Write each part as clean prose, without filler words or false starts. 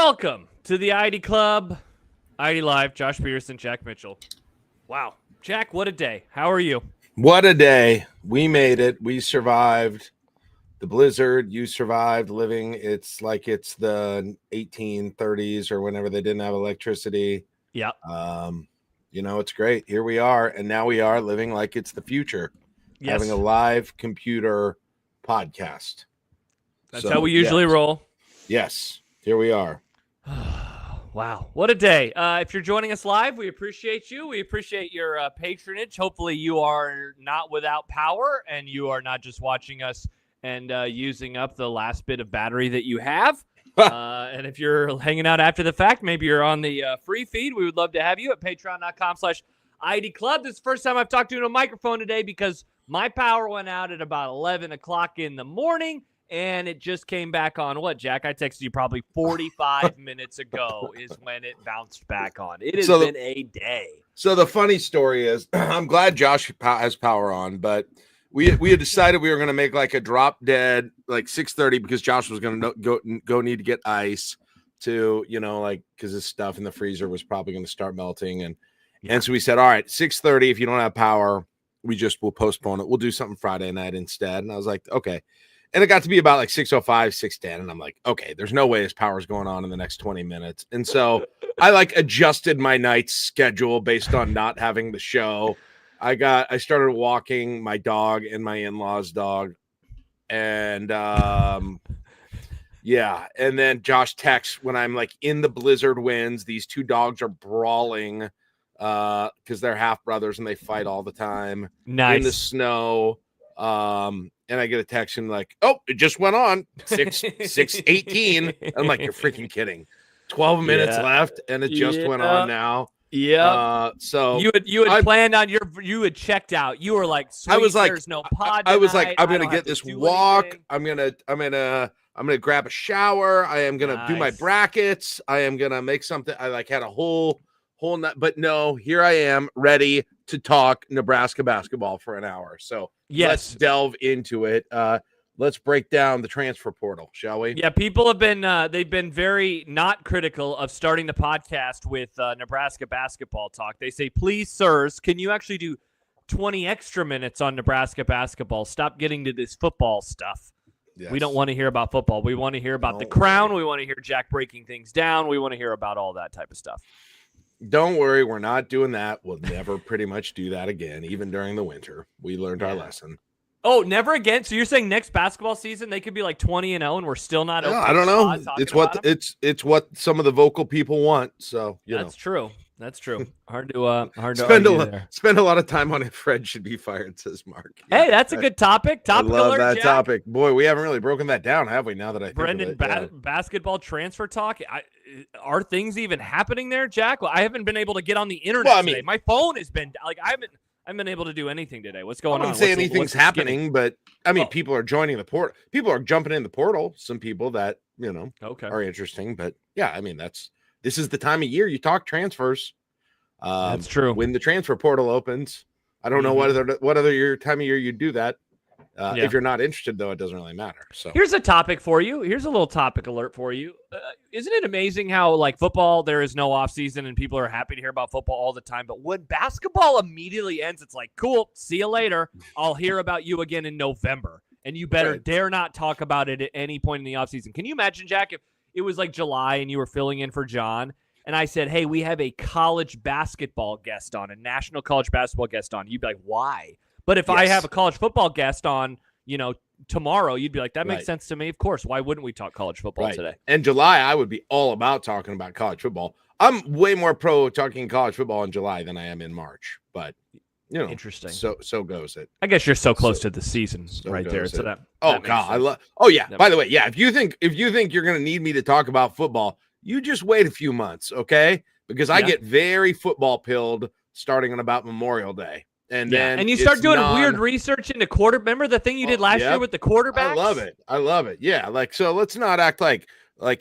Welcome to the I-80 Club. I-80 Live, Josh Peterson, Jack Mitchell. Wow. Jack, what a day. How are you? What a day. We made it. We survived the blizzard. You survived living. It's like it's the 1830s or whenever they didn't have electricity. Yeah. It's great. Here we are. And now we are living like it's the future. Yes. Having a live computer podcast. That's how we usually roll. Yes. Here we are. Wow. What a day. If you're joining us live, we appreciate you. We appreciate your patronage. Hopefully you are not without power and you are not just watching us and using up the last bit of battery that you have. And if you're hanging out after the fact, maybe you're on the free feed. We would love to have you at patreon.com/I-80 Club. This is the first time I've talked to a microphone today because my power went out at about 11 o'clock in the morning. And it just came back on. What, Jack? I texted you probably 45 minutes ago is when it bounced back on. It has been a day. So the funny story is, I'm glad Josh has power on, but we had decided we were going to make like a drop dead, like 6:30, because Josh was going to go need to get ice to, because his stuff in the freezer was probably going to start melting. And so we said, all right, 6:30, if you don't have power, we'll postpone it. We'll do something Friday night instead. And I was like, okay. And it got to be about like 6:05, 6:10. And I'm like, okay, there's no way his power's going on in the next 20 minutes. And so I adjusted my night's schedule based on not having the show. I started walking my dog and my in-laws' dog. And yeah. And then Josh texts when I'm like in the blizzard winds, these two dogs are brawling because they're half brothers and they fight all the time. Nice. In the snow. And I get a text and like, oh, it just went on 6:18. I'm like, you're freaking kidding. 12 minutes left, and it just went on now. Yeah. So you had planned on you had checked out. You were like, sweet, I was like, there's no pod. I was like, I'm gonna get this walk. Anything. I'm gonna grab a shower. I am gonna do my brackets. I am gonna make something. I had a whole night, but no, here I am ready to talk Nebraska basketball for an hour. So let's delve into it. Let's break down the transfer portal, shall we? Yeah, people have been they've been very not critical of starting the podcast with Nebraska basketball talk. They say, please, sirs, can you actually do 20 extra minutes on Nebraska basketball? Stop getting to this football stuff. Yes. We don't want to hear about football. We want to hear about the crown. We want to hear Jack breaking things down. We want to hear about all that type of stuff. Don't worry, we're not doing that. We'll never pretty much do that again, even during the winter. We learned our lesson. Oh, never again? So you're saying next basketball season they could be like 20-0 and we're still not okay? I don't know. It's what some of the vocal people want. So that's true. That's true. Hard to spend a lot of time on it. Fred should be fired, says Mark. Yeah, hey, that's a good topic. I love alert, that Jack. Topic. Boy, we haven't really broken that down, have we? Now that I think Brendan, of it. Basketball transfer talk. Are things even happening there, Jack? Well, I haven't been able to get on the internet today. My phone has been like I haven't been able to do anything today. What's going on? I wouldn't say anything's happening, but I mean, people are joining the portal. People are jumping in the portal. Some people that are interesting, but yeah, I mean this is the time of year you talk transfers. That's true. When the transfer portal opens, I don't know what other time of year you do that. If you're not interested, though, it doesn't really matter. So here's a topic for you. Here's a little topic alert for you. Isn't it amazing how like football, there is no off season and people are happy to hear about football all the time. But when basketball immediately ends, it's like, cool, see you later. I'll hear about you again in November. And you better dare not talk about it at any point in the off season. Can you imagine, Jack, if it was like July and you were filling in for John and I said, hey, we have a college basketball guest on, a national college basketball guest on. You'd be like, why? But if I have a college football guest on, tomorrow, you'd be like, that makes sense to me. Of course. Why wouldn't we talk college football today? In July, I would be all about talking about college football. I'm way more pro talking college football in July than I am in March. But, interesting. So goes it. I guess you're so close to the season right there. So that. Oh, God. I love. Oh, yeah. By the way, yeah. If you think you're going to need me to talk about football, you just wait a few months, okay? Because I get very football pilled starting on about Memorial Day. And then you start doing weird research into Remember the thing you did last year with the quarterbacks? I love it. Yeah. So let's not act like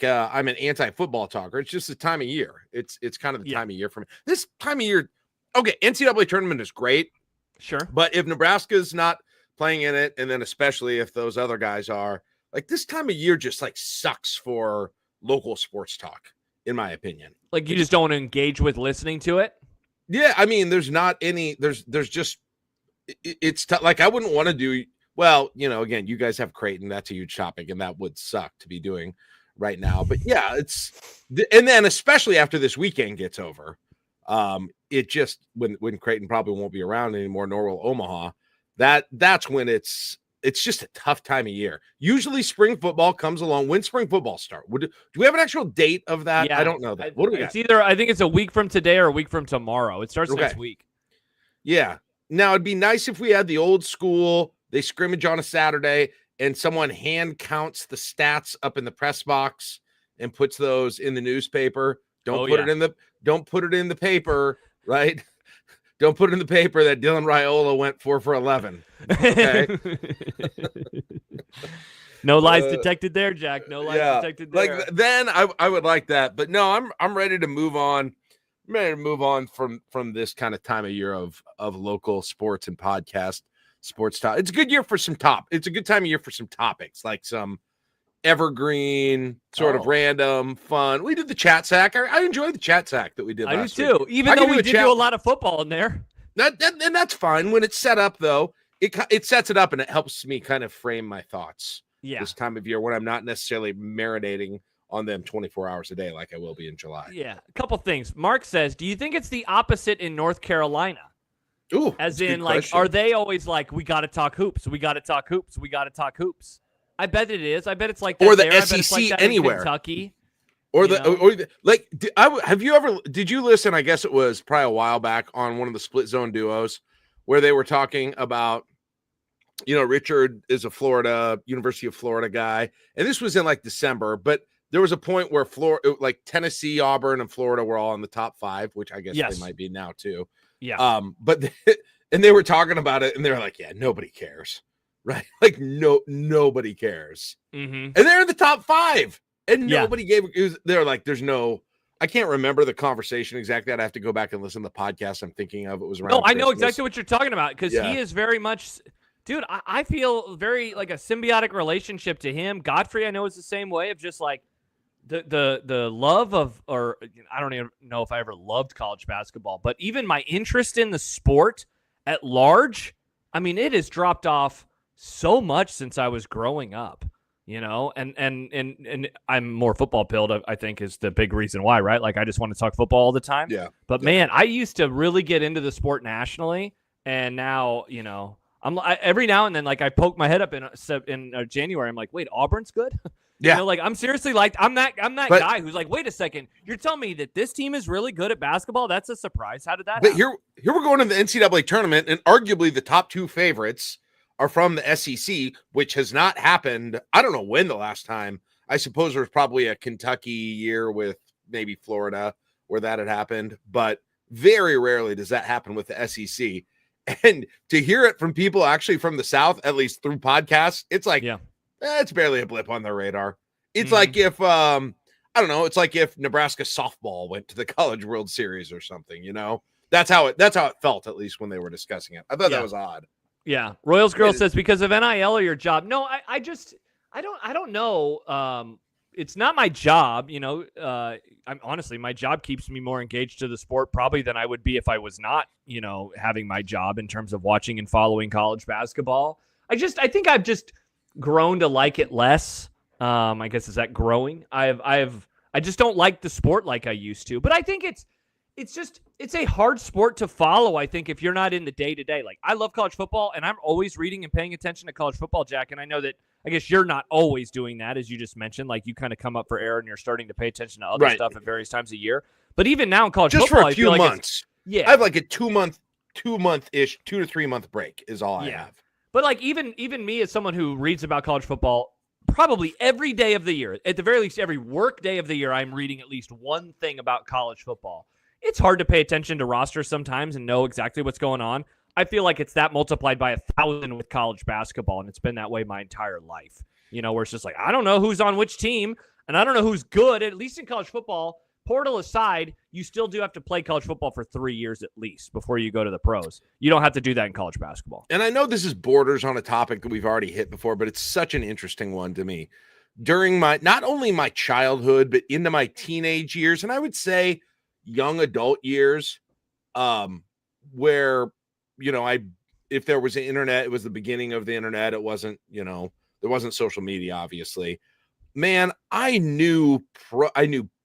I'm an anti-football talker. It's just the time of year. It's kind of the time of year for me. This time of year, okay, NCAA tournament is great. Sure. But if Nebraska's not playing in it, and then especially if those other guys are, like this time of year just like sucks for local sports talk. in my opinion. Like you just don't want to engage with listening to it? Yeah, I mean, there's not any. There's just it's like I wouldn't want to do. Well, again, you guys have Creighton. That's a huge topic, and that would suck to be doing right now. But yeah, and then especially after this weekend gets over, it just when Creighton probably won't be around anymore, nor will Omaha. That's when it's just a tough time of year. Usually spring football comes along. When spring football start? Do we have an actual date of that? Yeah, I don't know that. What do we got? It's either, I think it's a week from today or a week from tomorrow. It starts next week. Yeah. Now it'd be nice if we had the old school, they scrimmage on a Saturday and someone hand counts the stats up in the press box and puts those in the newspaper. Don't put it in the paper, right? Don't put it in the paper that Dylan Raiola went 4 for 11. Okay. No lies detected there, Jack. No lies detected there. Like then I would like that. But no, I'm ready to move on. I'm ready to move on from this kind of time of year of local sports and podcast sports talk. It's a good year for it's a good time of year for some topics, like some evergreen, sort of random fun. We did the chat sack. I enjoyed the chat sack that we did last week. I do too, even though we did do a lot of football in there. And that's fine. When it's set up, though, it sets it up and it helps me kind of frame my thoughts this time of year when I'm not necessarily marinating on them 24 hours a day like I will be in July. Yeah, a couple things. Mark says, do you think it's the opposite in North Carolina? Ooh, as in, like, question. Are they always like, we got to talk hoops, we got to talk hoops, we got to talk hoops? I bet it is. I bet it's like that or the there. SEC like anywhere, Kentucky, or like. Did you listen? I guess it was probably a while back on one of the split zone duos where they were talking about, Richard is a University of Florida guy, and this was in like December, but there was a point where like Tennessee, Auburn, and Florida were all in the top 5, which I guess they might be now too. Yeah. But and they were talking about it, and they were like, "Yeah, nobody cares." Right, like nobody cares, and they're in the top 5, and nobody gave. They're like, "There's no." I can't remember the conversation exactly. I'd have to go back and listen to the podcast I'm thinking of. It was around. No, I know exactly what you're talking about because he is very much, dude. I feel very like a symbiotic relationship to him. Godfrey, I know, is the same way of just like the love of, or I don't even know if I ever loved college basketball, but even my interest in the sport at large, I mean, it has dropped off so much since I was growing up, and I'm more football pilled, I think, is the big reason why, right? Like I just want to talk football all the time. Yeah. But man, I used to really get into the sport nationally, and now, every now and then, like I poke my head up in January, I'm like, wait, Auburn's good? Yeah. Like I'm seriously like I'm that guy who's like, wait a second, you're telling me that this team is really good at basketball? That's a surprise. How did that happen? Here we're going to the NCAA tournament, and arguably the top 2 favorites are from the SEC, which has not happened. I don't know when the last time. I suppose there was probably a Kentucky year with maybe Florida where that had happened, but very rarely does that happen with the SEC. And to hear it from people actually from the South, at least through podcasts, it's like, it's barely a blip on their radar. It's like if, I don't know, it's like if Nebraska softball went to the College World Series or something, That's how it felt, at least when they were discussing it. I thought that was odd. Yeah. Royals Girl says, because of NIL or your job. No, I don't know. It's not my job. I'm honestly, my job keeps me more engaged to the sport probably than I would be if I was not, having my job in terms of watching and following college basketball. I think I've just grown to like it less. I guess, is that growing? I just don't like the sport like I used to, but I think it's a hard sport to follow, I think, if you're not in the day-to-day. Like, I love college football, and I'm always reading and paying attention to college football, Jack, and I know that, I guess you're not always doing that, as you just mentioned. Like, you kind of come up for air, and you're starting to pay attention to other stuff at various times a year. But even now in college football, for a few months. I have like a 2-month-ish, 2 to 3 month break is all I have. But, like, even me as someone who reads about college football probably every day of the year, at the very least every work day of the year, I'm reading at least one thing about college football. It's hard to pay attention to rosters sometimes and know exactly what's going on. I feel like it's that multiplied by 1,000 with college basketball, and it's been that way my entire life. Where it's just like, I don't know who's on which team, and I don't know who's good. At least in college football, portal aside, you still do have to play college football for 3 years at least before you go to the pros. You don't have to do that in college basketball. And I know this is borders on a topic that we've already hit before, but it's such an interesting one to me. during not only my childhood, but into my teenage years, and I would say young adult years, where, if there was an internet, it was the beginning of the internet. It wasn't, there wasn't social media, obviously. Man, I knew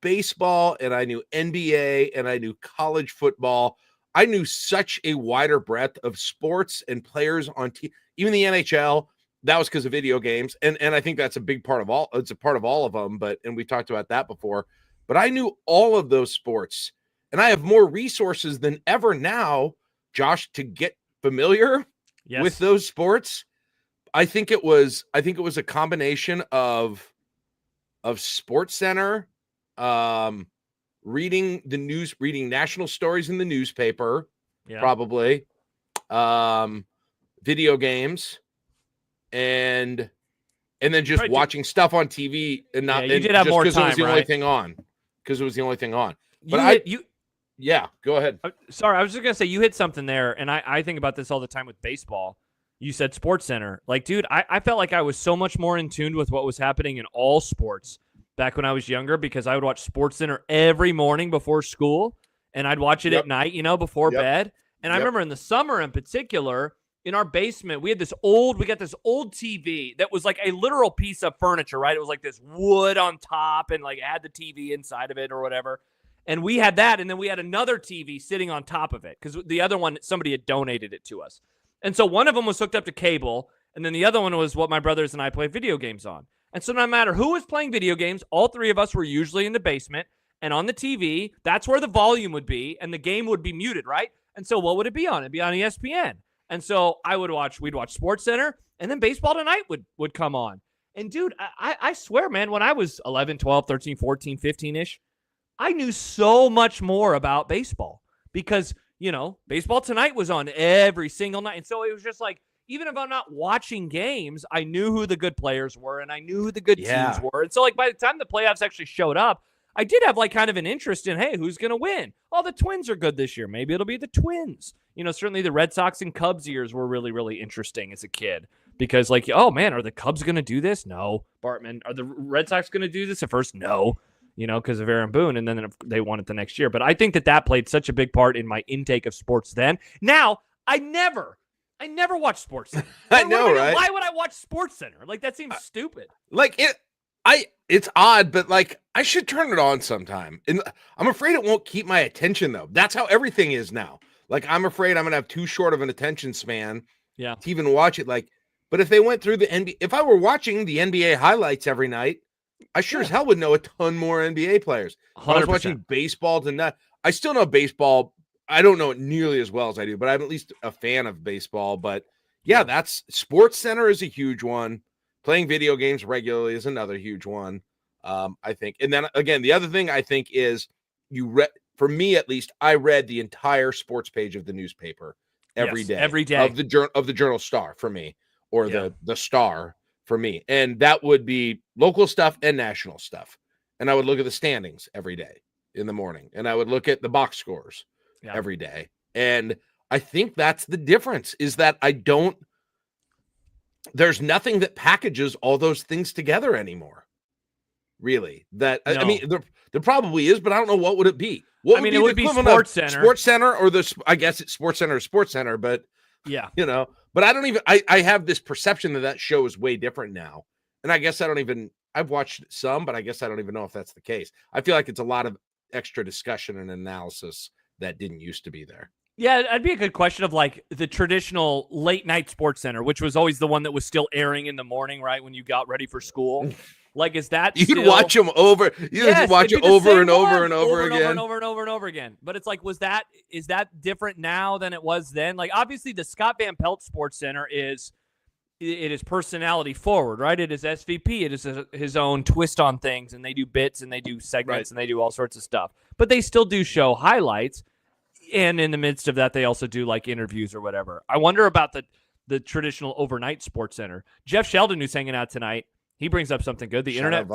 baseball, and I knew NBA, and I knew college football. I knew such a wider breadth of sports and players on even the NHL. That was because of video games. And I think that's a big part of it's a part of all of them, and we talked about that before. But I knew all of those sports, and I have more resources than ever now, Josh, to get familiar with those sports. I think it was a combination of Sports Center, reading the news, reading national stories in the newspaper, probably, video games, and then just watching stuff on TV, and not. You did have more time, because it was the only right? thing on. Because it was the only thing on. But yeah, go ahead. Sorry, I was just gonna say you hit something there, and I think about this all the time with baseball. You said Sports Center. Like, dude, I felt like I was so much more in tune with what was happening in all sports back when I was younger, because I would watch Sports Center every morning before school, and I'd watch it at night, before bed. And I remember in the summer in particular, in our basement, we got this old TV that was like a literal piece of furniture, right? It was like this wood on top, and like it had the TV inside of it or whatever. And we had that, and then we had another TV sitting on top of it, because the other one, somebody had donated it to us. And so one of them was hooked up to cable, and then the other one was what my brothers and I played video games on. And so no matter who was playing video games, all three of us were usually in the basement, and on the TV, that's where the volume would be, and the game would be muted, right? And so what would it be on? It'd be on ESPN. And so we'd watch Sports Center, and then Baseball Tonight would come on. And dude, I swear, man, when I was 11, 12, 13, 14, 15-ish, I knew so much more about baseball, because Baseball Tonight was on every single night. And so it was just like, even if I'm not watching games, I knew who the good players were, and I knew who the good teams were. And so like by the time the playoffs actually showed up, I did have like kind of an interest in, hey, who's going to win? Oh, the Twins are good this year. Maybe it'll be the Twins. Certainly the Red Sox and Cubs years were really, really interesting as a kid, because like, oh man, are the Cubs going to do this? No. Bartman, are the Red Sox going to do this at first? No. Because of Aaron Boone, and then they won it the next year. But I think that played such a big part in my intake of sports then. Now, I never watched Sports Center. I know, right? Why would I watch Sports Center? Like, that seems stupid. Like, it's odd, but like, I should turn it on sometime. And I'm afraid it won't keep my attention, though. That's how everything is now. Like, I'm afraid I'm going to have too short of an attention span to even watch it. Like, but if they went through the NBA, if I were watching the NBA highlights every night, I sure as hell would know a ton more NBA players. If I was watching baseball I still know baseball. I don't know it nearly as well as I do, but I'm at least a fan of baseball. But that's Sports Center is a huge one. Playing video games regularly is another huge one, I think. And then again, the other thing I think is for me at least, I read the entire sports page of the newspaper every day of the Journal Star for me, or the Star for me. And that would be local stuff and national stuff. And I would look at the standings every day in the morning, and I would look at the box scores every day. And I think that's the difference, is that there's nothing that packages all those things together anymore. Really. I mean, there probably is, but I don't know what would it be. It would be Sports Center. Sports Center, or I guess it's Sports Center or Sports Center, but but I don't even, I have this perception that show is way different now. And I guess I've watched some, but I guess I don't even know if that's the case. I feel like it's a lot of extra discussion and analysis that didn't used to be there. Yeah, that'd be a good question of like the traditional late night Sports Center, which was always the one that was still airing in the morning, right? When you got ready for school. Like, is that you'd watch them over? You'd watch it over and over and over again. Over and over again. But it's like, is that different now than it was then? Like, obviously the Scott Van Pelt Sports Center is personality forward, right? It is SVP. It is his own twist on things, and they do bits and they do segments and they do all sorts of stuff. But they still do show highlights, and in the midst of that, they also do like interviews or whatever. I wonder about the traditional overnight Sports Center. Jeff Sheldon, who's hanging out tonight, he brings up something good. The internet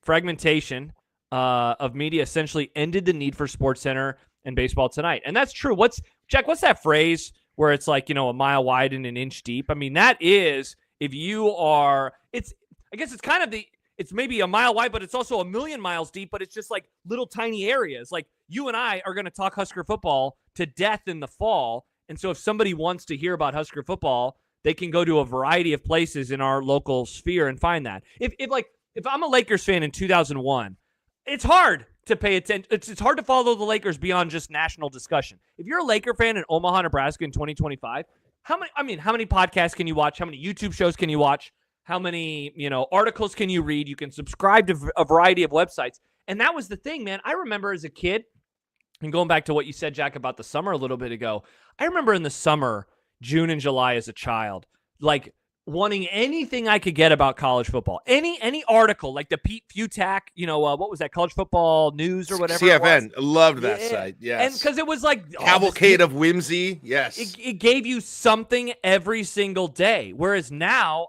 fragmentation of media essentially ended the need for Sports Center and Baseball Tonight. And that's true. What's that phrase where it's like, a mile wide and an inch deep? I mean, that is, I guess it's kind of it's maybe a mile wide, but it's also a million miles deep, but it's just like little tiny areas. Like you and I are going to talk Husker football to death in the fall. And so if somebody wants to hear about Husker football, they can go to a variety of places in our local sphere and find that. If I'm a Lakers fan in 2001, it's hard to pay attention. It's hard to follow the Lakers beyond just national discussion. If you're a Laker fan in Omaha, Nebraska in 2025, how many podcasts can you watch? How many YouTube shows can you watch? How many, articles can you read? You can subscribe to a variety of websites. And that was the thing, man. I remember as a kid, and going back to what you said, Jack, about the summer a little bit ago, I remember in the summer, June and July as a child, like wanting anything I could get about college football. Any article, like the Pete Futak, what was that, College Football News or whatever CFN, it was. loved that site, yes. And because it was like... Cavalcade of whimsy, yes. It gave you something every single day. Whereas now,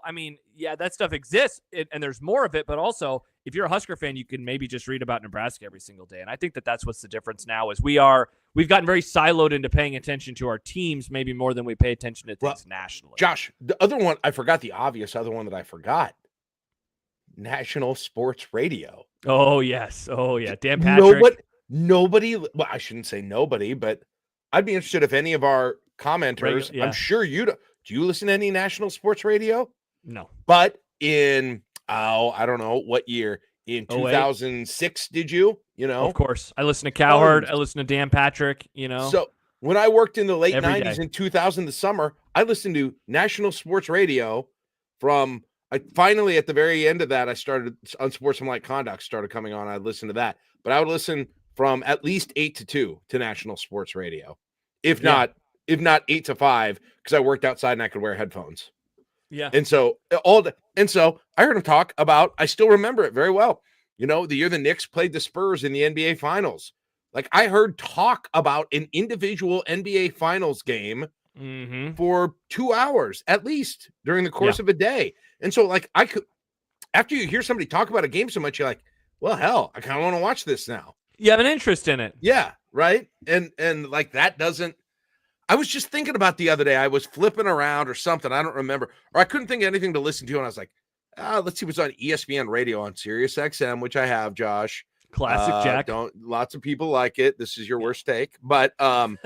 yeah, that stuff exists, and there's more of it, but also, if you're a Husker fan, you can maybe just read about Nebraska every single day. And I think that's what's the difference now is we've gotten very siloed into paying attention to our teams, maybe more than we pay attention to things nationally. Josh, the other one, I forgot the obvious other one that I forgot. National Sports Radio. Oh, yes. Oh, yeah. Dan Patrick. Nobody, well, I shouldn't say nobody, but I'd be interested if any of our commenters, I'm sure do you listen to any national sports radio? No. But in, I don't know what year, in 2006, did you? Of course. I listen to Cowherd. I listen to Dan Patrick, So when I worked in the late Every 90s day. in 2000, the summer, I listened to national sports radio finally at the very end of that, I started Unsportsmanlike Conduct started coming on. I'd listen to that, but I would listen from at least 8 to 2 to national sports radio. If not 8 to 5, because I worked outside and I could wear headphones. Yeah. And so I heard him talk about, I still remember it very well. The year the Knicks played the Spurs in the NBA Finals. Like I heard talk about an individual NBA Finals game for 2 hours at least during the course of a day. And so like I could, after you hear somebody talk about a game so much, you're like, well, hell, I kind of want to watch this now. You have an interest in it. Yeah. Right. And like that doesn't, I was just thinking about the other day. I was flipping around or something. I don't remember. Or I couldn't think of anything to listen to. And I was like, let's see what's on ESPN radio on Sirius XM, which I have, Josh. Classic Jack. Lots of people like it. This is your worst take. But I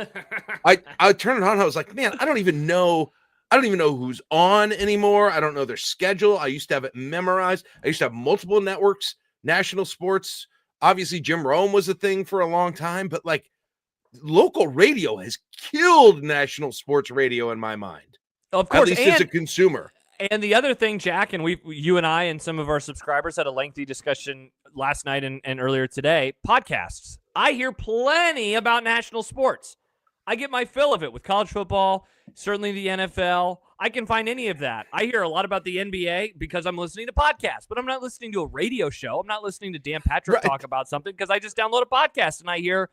turned it on. I was like, man, I don't even know who's on anymore. I don't know their schedule. I used to have it memorized. I used to have multiple networks, national sports. Obviously, Jim Rome was a thing for a long time. But like, local radio has killed national sports radio in my mind. Of course, at least as a consumer. And the other thing, Jack, and you and I and some of our subscribers had a lengthy discussion last night and earlier today, podcasts. I hear plenty about national sports. I get my fill of it with college football, certainly the NFL. I can find any of that. I hear a lot about the NBA because I'm listening to podcasts, but I'm not listening to a radio show. I'm not listening to Dan Patrick talk about something because I just download a podcast and I hear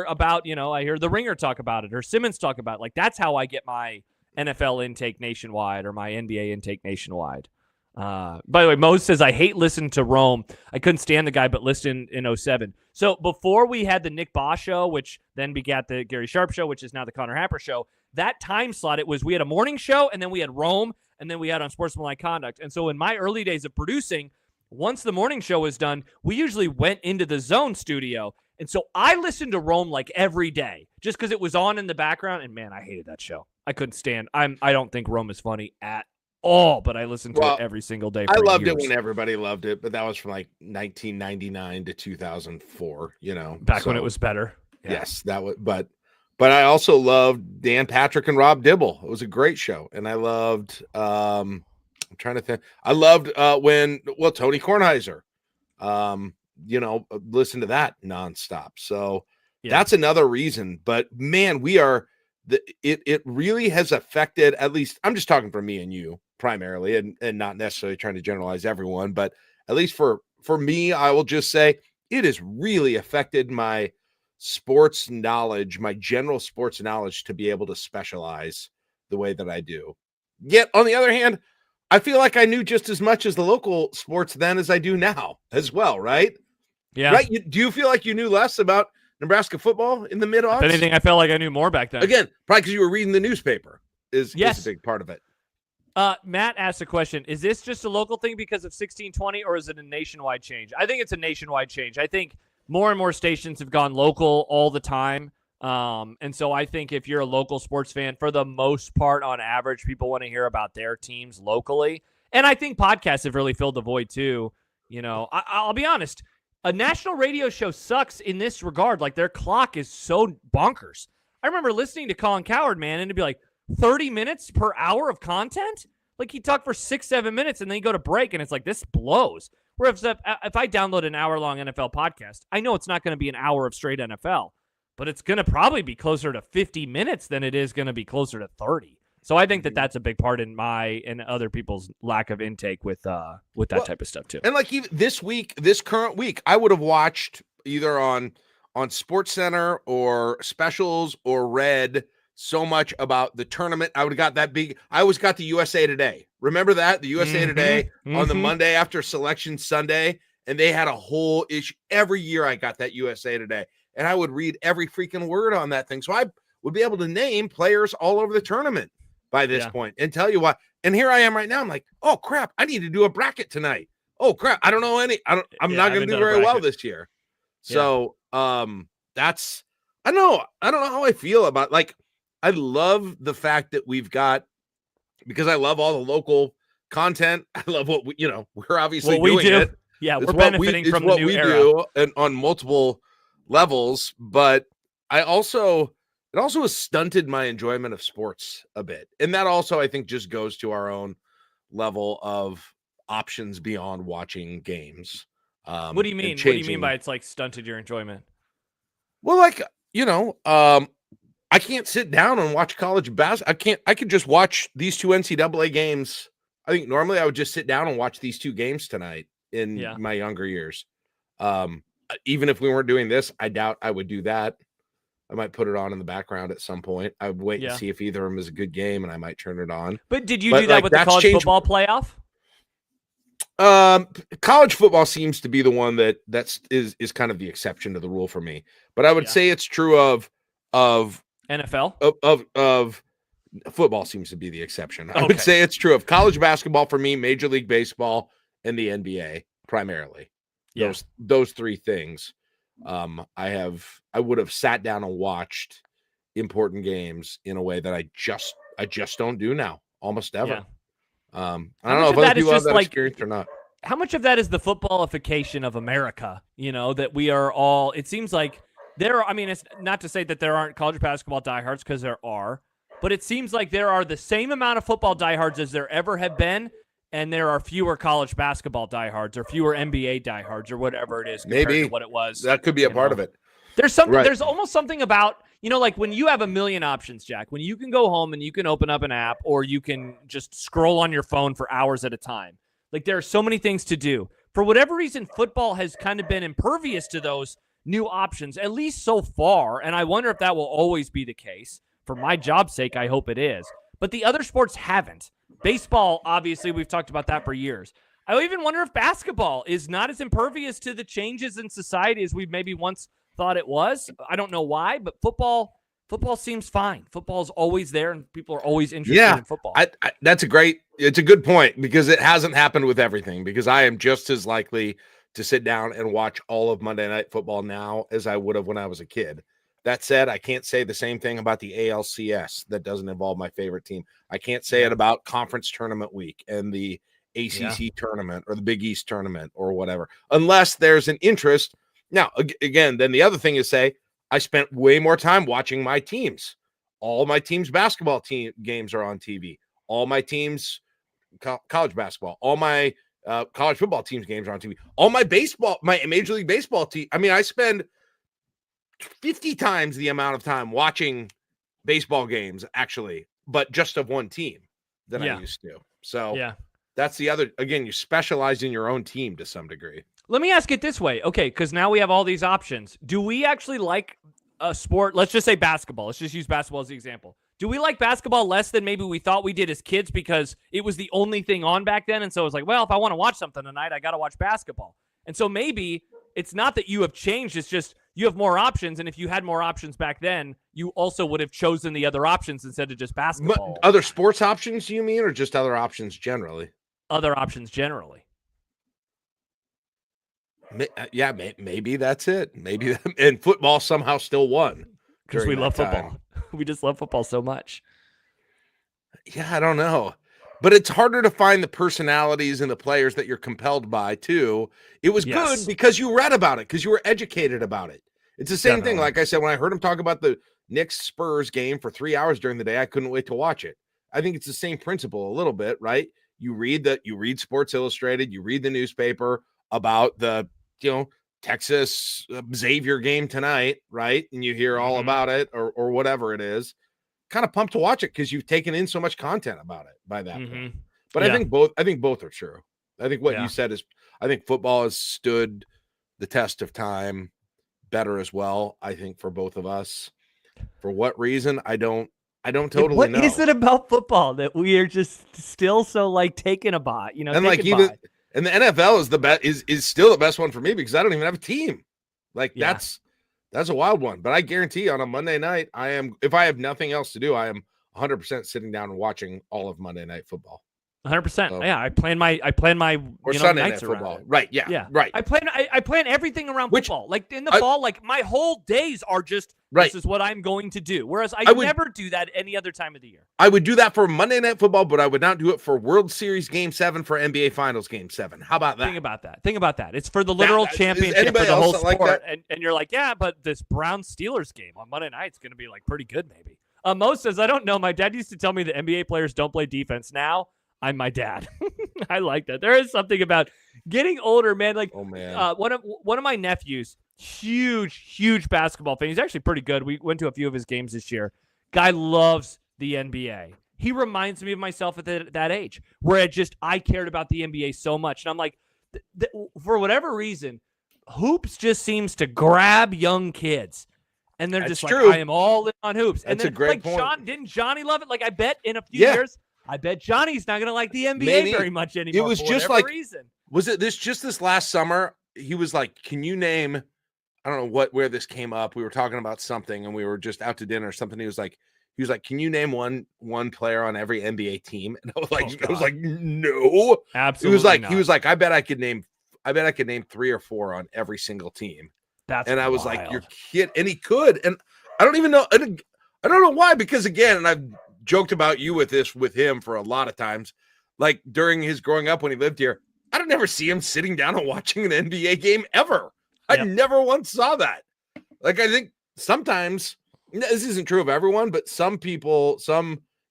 about, I hear The Ringer talk about it or Simmons talk about it. Like that's how I get my NFL intake nationwide or my NBA intake nationwide. By the way, Mo says, I hate listening to Rome. I couldn't stand the guy, but listened in 07. So before we had the Nick Boss show, which then begat the Gary Sharp show, which is now the Connor Happer show, that time slot, we had a morning show and then we had Rome and then we had Unsportsmanlike Conduct. And so in my early days of producing, once the morning show was done, we usually went into the Zone studio. And so I listened to Rome like every day just because it was on in the background. And man, I hated that show. I couldn't stand. I don't think Rome is funny at all, but I listened to it every single day. I loved it when everybody loved it, but that was from like 1999 to 2004. Back when it was better. Yeah. Yes, that was. But I also loved Dan Patrick and Rob Dibble. It was a great show, and I loved. I'm trying to think. I loved when Tony Kornheiser. Listen to that nonstop. So that's another reason. But man, it really has affected, at least I'm just talking for me and you primarily, and not necessarily trying to generalize everyone, but at least for me, I will just say it has really affected my sports knowledge, my general sports knowledge, to be able to specialize the way that I do. Yet on the other hand, I feel like I knew just as much as the local sports then as I do now as well. Right. Yeah. Right. Do you feel like you knew less about Nebraska football in the mid-aughts? If anything, I felt like I knew more back then. Again, probably because you were reading the newspaper is a big part of it. Matt asked a question. Is this just a local thing because of 1620, or is it a nationwide change? I think it's a nationwide change. I think more and more stations have gone local all the time. And so I think if you're a local sports fan, for the most part, on average, people want to hear about their teams locally. And I think podcasts have really filled the void too. I'll be honest. A national radio show sucks in this regard. Like, their clock is so bonkers. I remember listening to Colin Cowherd, man, and it'd be like 30 minutes per hour of content. Like, he'd talk for 6-7 minutes and then he'd go to break, and it's like, this blows. Whereas if I download an hour-long NFL podcast, I know it's not going to be an hour of straight NFL, but it's going to probably be closer to 50 minutes than it is going to be closer to 30. So I think that that's a big part in my and other people's lack of intake with that type of stuff too. And like, even this current week, I would have watched either on Sports Center or specials or read so much about the tournament. I would have got that big. I always got the USA Today. Remember that? The USA Today on the Monday after Selection Sunday, and they had a whole issue. Every year I got that USA Today, and I would read every freaking word on that thing. So I would be able to name players all over the tournament by this point and tell you what. And here I am right now. I'm like, oh crap, I need to do a bracket tonight. Oh crap, I don't know any. I'm not going to do very well this year. So that's, I don't know how I feel about, like, I love the fact that we've got, because I love all the local content. I love what we're obviously doing it. Yeah, we're benefiting from the new era. Do and on multiple levels, but it also has stunted my enjoyment of sports a bit. And that also, I think, just goes to our own level of options beyond watching games. What do you mean? What do you mean by it's like stunted your enjoyment? Well, like, I can't sit down and watch college basketball. I could just watch these two NCAA games. I think normally I would just sit down and watch these two games tonight in my younger years. Even if we weren't doing this, I doubt I would do that. I might put it on in the background at some point. I would wait and see if either of them is a good game, and I might turn it on. But did you do that with the college football playoff? College football seems to be the one that is kind of the exception to the rule for me. But I would say it's true of NFL of football seems to be the exception. I would say it's true of college basketball for me, Major League Baseball, and the NBA primarily. Those three things. I would have sat down and watched important games in a way that I just don't do now, almost ever. I don't know if other people have that experience or not. How much of that is the footballification of America? That we are all, it seems like it's not to say that there aren't college basketball diehards, because there are, but it seems like there are the same amount of football diehards as there ever have been, and there are fewer college basketball diehards or fewer NBA diehards or whatever it is compared to what it was. That could be a part of it. There's something. There's almost something about, like when you have a million options, Jack, when you can go home and you can open up an app, or you can just scroll on your phone for hours at a time. Like, there are so many things to do. For whatever reason, football has kind of been impervious to those new options, at least so far. And I wonder if that will always be the case. For my job's sake, I hope it is. But the other sports haven't. Baseball, obviously, we've talked about that for years. I even wonder if basketball is not as impervious to the changes in society as we maybe once thought it was. I don't know why, but football seems fine. Football's always there, and people are always interested in football. It's a good point, because it hasn't happened with everything, because I am just as likely to sit down and watch all of Monday Night Football now as I would have when I was a kid. That said, I can't say the same thing about the ALCS that doesn't involve my favorite team. I can't say it about conference tournament week and the ACC tournament or the Big East tournament or whatever, unless there's an interest. Now, again, then the other thing is, say, I spent way more time watching my teams. All my teams' basketball team games are on TV. All my teams' college basketball, all my college football teams games are on TV. All my Major League Baseball team. I mean, I spend 50 times the amount of time watching baseball games, actually, but just of one team than I used to. So that's the other, again, you specialize in your own team to some degree. Let me ask it this way. Okay, because now we have all these options. Do we actually like a sport? Let's just say basketball. Let's just use basketball as the example. Do we like basketball less than maybe we thought we did as kids because it was the only thing on back then? And so it's like, well, if I want to watch something tonight, I got to watch basketball. And so maybe it's not that you have changed. It's just you have more options. And if you had more options back then, you also would have chosen the other options instead of just basketball. But other sports options, you mean, or just other options generally? Other options generally. Yeah, maybe that's it. Maybe and football somehow still won because we love time. football. We just love football so much. Yeah, I don't know. But it's harder to find the personalities and the players that you're compelled by, too. It was good because you read about it, because you were educated about it. It's the same thing. Like I said, when I heard him talk about the Knicks-Spurs game for 3 hours during the day, I couldn't wait to watch it. I think it's the same principle a little bit, right? You read Sports Illustrated, you read the newspaper about the, Texas Xavier game tonight, right? And you hear all about it or whatever it is. Kind of pumped to watch it because you've taken in so much content about it by that point. But I think both are true. I think what you said is, I think football has stood the test of time better as well. I think for both of us. For what reason? I don't totally know. What is it about football that we are just still so taken aback? And and the NFL is the best is still the best one for me because I don't even have a team. That's a wild one. But I guarantee on a Monday night, if I have nothing else to do, I am 100% sitting down and watching all of Monday Night Football. 100%. So, yeah, I plan my or Sunday Night Football. Right. Yeah. Right. I plan everything around football. In the fall, my whole days are just this is what I'm going to do. Whereas I would never do that any other time of the year. I would do that for Monday Night Football, but I would not do it for World Series Game 7 for NBA Finals Game 7. How about that? Think about that. It's for the literal championship for the whole sport. And you're like, yeah, but this Browns-Steelers game on Monday night is going to be pretty good maybe. Mo says, I don't know. My dad used to tell me that NBA players don't play defense. Now I'm my dad. I like that. There is something about getting older, man. One of my nephews, huge basketball fan. He's actually pretty good. We went to a few of his games this year. Guy loves the NBA. He reminds me of myself at that age where I cared about the NBA so much. And I'm like, for whatever reason, hoops just seems to grab young kids. And they're just true. I am all in on hoops. That's a great point. Didn't Johnny love it? I bet in a few years, I bet Johnny's not going to like the NBA very much anymore. It was just reason. Was it this last summer? He was like, can you name, I don't know where this came up. We were talking about something and we were just out to dinner or something. He was like, can you name one player on every NBA team? And I was like, no, absolutely. He was like, I bet I could name 3 or 4 on every single team. And I was like, you're kidding. And he could. And I don't even know. I don't know why, because again, and I've joked about you with him for a lot of times, during his growing up when he lived here, I don't never see him sitting down and watching an NBA game ever. I never once saw that. I think sometimes, this isn't true of everyone, but some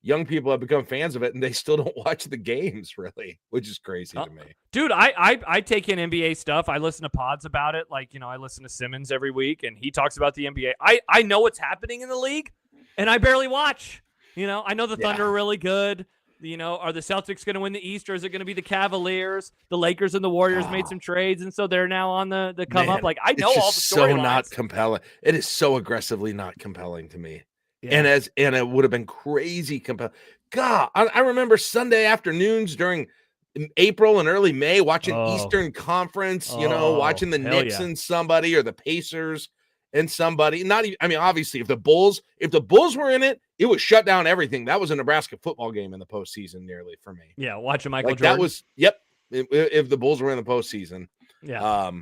young people have become fans of it and they still don't watch the games really, which is crazy to me. Dude, I take in NBA stuff. I listen to pods about it. I listen to Simmons every week and he talks about the NBA. I know what's happening in the league and I barely watch. I know the Thunder are really good. Are the Celtics going to win the East or is it going to be the Cavaliers? The Lakers and the Warriors made some trades and so they're now on the come up. I know all the storylines. So not compelling. It is so aggressively not compelling to me. Yeah. And it would have been crazy compelling. God, I remember Sunday afternoons during April and early May watching Eastern Conference, watching the Knicks and somebody or the Pacers and somebody. Not even, obviously if the Bulls were in it, it would shut down everything. That was a Nebraska football game in the postseason nearly for me. Yeah, watching Michael Jordan. That was if the Bulls were in the postseason. Yeah.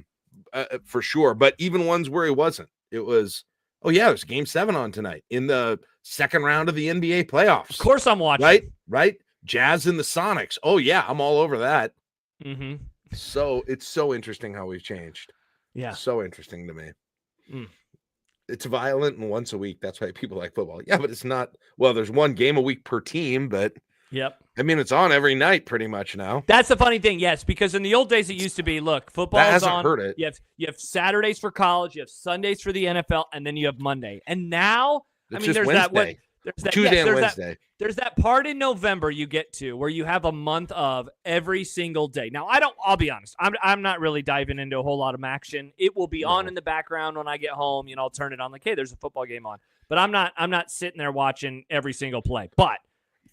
For sure. But even ones where he wasn't, it was there's Game 7 on tonight in the second round of the NBA playoffs. Of course I'm watching. Right? Jazz and the Sonics. Oh, yeah, I'm all over that. Mm-hmm. So it's so interesting how we've changed. Yeah. So interesting to me. It's violent and once a week. That's why people like football. Yeah, but it's not. Well, there's one game a week per team, but yep. It's on every night pretty much now. That's the funny thing, yes, because in the old days it used to be, look, football is on. Hurt it. You have Saturdays for college, you have Sundays for the NFL, and then you have Monday. And now, there's Wednesday. Tuesday and Wednesday. There's that part in November you get to where you have a month of every single day. Now, I'll be honest. I'm not really diving into a whole lot of action. It will be on in the background when I get home. I'll turn it on hey, there's a football game on. But I'm not sitting there watching every single play. But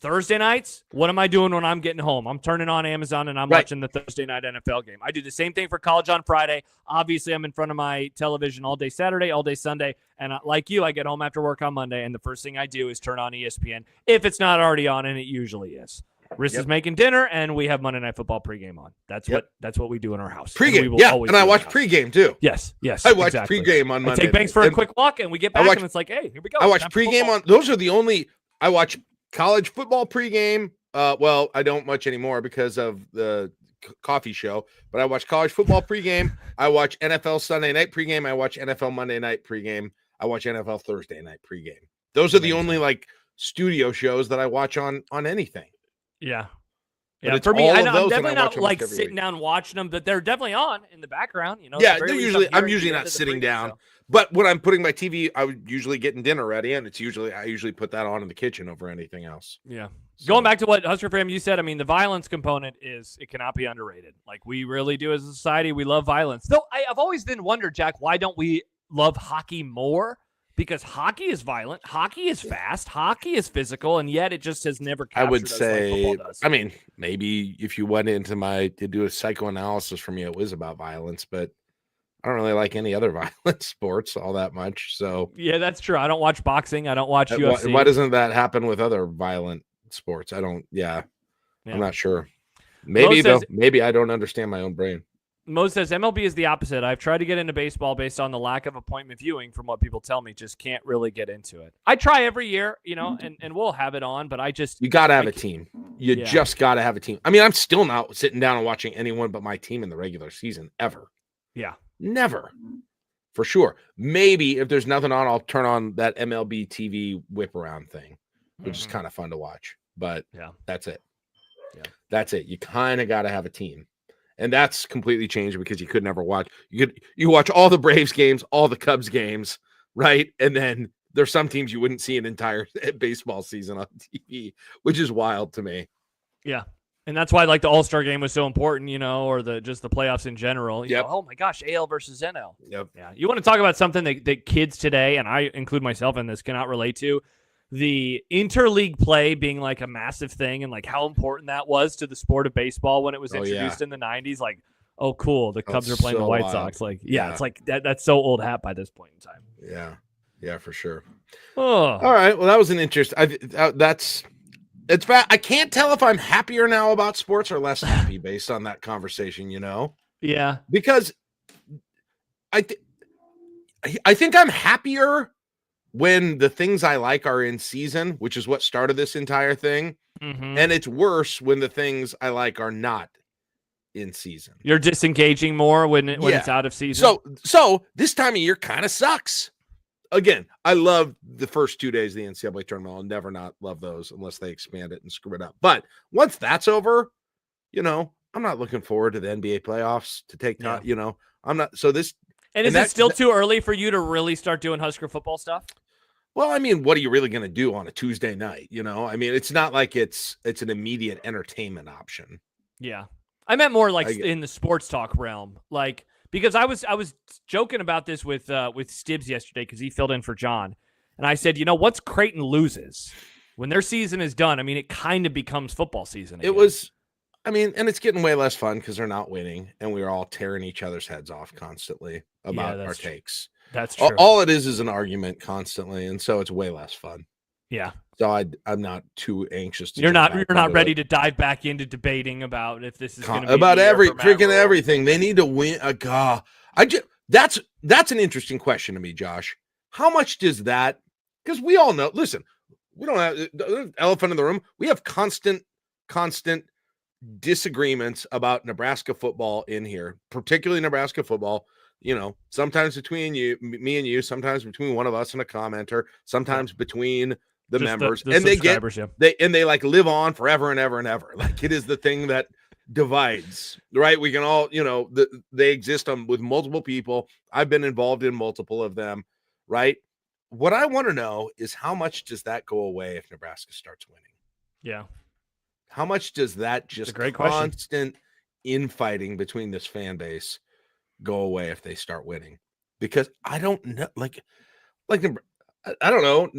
Thursday nights, what am I doing when I'm getting home? I'm turning on Amazon and I'm watching the Thursday night NFL game. I do the same thing for college on Friday. Obviously, I'm in front of my television all day Saturday, all day Sunday. And like you, I get home after work on Monday, and the first thing I do is turn on ESPN if it's not already on, and it usually is. Riss is making dinner, and we have Monday Night Football pregame on. That's what we do in our house. Pregame, and I watch pregame too. Yes, I watch pregame on Monday. I take Banks for a quick walk, and we get back, and it's like, hey, here we go. I watch pregame on. Those are the only. I watch college football pregame. Well, I don't much anymore because of the coffee show, but I watch college football pregame. I watch NFL Sunday night pregame. I watch NFL Monday night pregame. I watch NFL Thursday night pregame. Those are the only like studio shows that I watch on anything. Yeah. Yeah, for me, I'm definitely not like sitting down watching them, but they're definitely on in the background. You know, yeah, they're usually. I'm usually not sitting down, but when I'm putting my TV, I would usually getting dinner ready, and I usually put that on in the kitchen over anything else. Yeah. So. Going back to what Husker Fam you said, I mean, the violence component it cannot be underrated. Like we really do as a society, we love violence. Though I've always then wondered, Jack, why don't we love hockey more? Because hockey is violent, hockey is fast, hockey is physical, and yet it just has never captured I would us say, like football does. I mean, maybe if you went into to do a psychoanalysis for me, it was about violence, but I don't really like any other violent sports all that much. So yeah, that's true. I don't watch boxing. I don't watch UFC. Why doesn't that happen with other violent sports? I don't. Yeah. I'm not sure. Maybe maybe I don't understand my own brain. Mo says MLB is the opposite. I've tried to get into baseball based on the lack of appointment viewing from what people tell me. Just can't really get into it. I try every year, you know, and we'll have it on, but you got to have a team. You just got to have a team. I mean, I'm still not sitting down and watching anyone but my team in the regular season ever. Yeah. Never. For sure. Maybe if there's nothing on, I'll turn on that MLB TV whip around thing, which is kind of fun to watch, but that's it. Yeah. That's it. You kind of got to have a team. And that's completely changed because you could never watch. You watch all the Braves games, all the Cubs games, right? And then there's some teams you wouldn't see an entire baseball season on TV, which is wild to me. Yeah. And that's why like the All-Star game was so important, you know, or just the playoffs in general. You know, oh my gosh, AL versus NL. Yep. Yeah. You want to talk about something that kids today, and I include myself in this, cannot relate to. The interleague play being like a massive thing and like how important that was to the sport of baseball when it was introduced in the 90s. Like, oh, cool. The Cubs are playing the White Sox. Like, it's like that's so old hat by this point in time. Yeah. Yeah, for sure. Oh. All right. Well, that was an interest. It's bad. I can't tell if I'm happier now about sports or less happy based on that conversation, you know? Yeah. Because I think I'm happier when the things I like are in season, which is what started this entire thing. Mm-hmm. And it's worse when the things I like are not in season. You're disengaging more when it's out of season. So this time of year kind of sucks. Again, I love the first 2 days of the NCAA tournament. I'll never not love those unless they expand it and screw it up. But once that's over, you know, I'm not looking forward to the NBA playoffs to take time. You know, I'm not. So this. And is it still too early for you to really start doing Husker football stuff? Well, I mean, what are you really going to do on a Tuesday night? You know, I mean, it's not like it's an immediate entertainment option. Yeah. I meant more like in the sports talk realm, like because I was joking about this with Stibbs yesterday because he filled in for John, and I said, you know, once Creighton loses, when their season is done, I mean, it kind of becomes football season again. It was, I mean, and it's getting way less fun because they're not winning, and we're all tearing each other's heads off constantly about our takes. That's true. All it is an argument constantly, and so it's way less fun. Yeah. So I'm not too anxious to. You're not ready to dive back into debating about if this is going to be about everything. They need to win. That's an interesting question to me, Josh. How much does that? Because we all know. Listen, we don't have the elephant in the room. We have constant disagreements about Nebraska football in here, particularly Nebraska football. You know, sometimes between me and you, sometimes between one of us and a commenter, sometimes between the members, and they like live on forever and ever and ever. Like it is the thing that divides, right? We can all, you know, they exist with multiple people. I've been involved in multiple of them, right? What I want to know is how much does that go away if Nebraska starts winning? Yeah. How much does that just constant infighting between this fan base go away if they start winning? Because I don't know, like I don't know.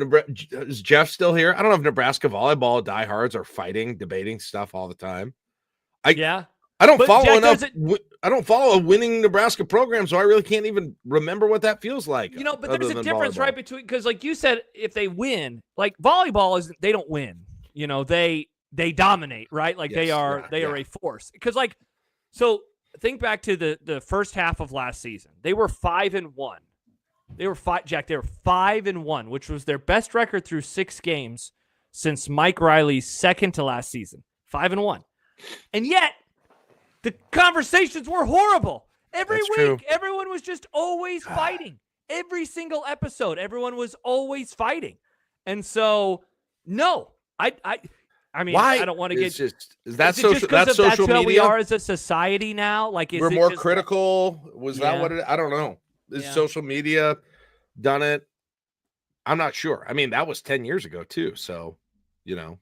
Is Jeff still here? I don't know if Nebraska volleyball diehards are fighting, debating stuff all the time. Yeah. I don't But follow Jack, enough. there's I don't follow a winning Nebraska program, so I really can't even remember what that feels like. But there's a difference, right? Between, because like you said, if they win, like volleyball is, they don't win. They dominate, right? Like they are a force. Because like, so think back to the first half of last season. They were 5-1. They were 5-1, which was their best record through 6 games since Mike Riley's second to last season. 5-1, and yet the conversations were horrible. Every week, everyone was just always fighting. Every single episode, everyone was always fighting. And so, no, I mean, why? I don't want to get. That's social media. We are as a society now. Like, we're more critical. Was that what it? I don't know. Is social media done it? I'm not sure. I mean, that was 10 years ago too. So, you're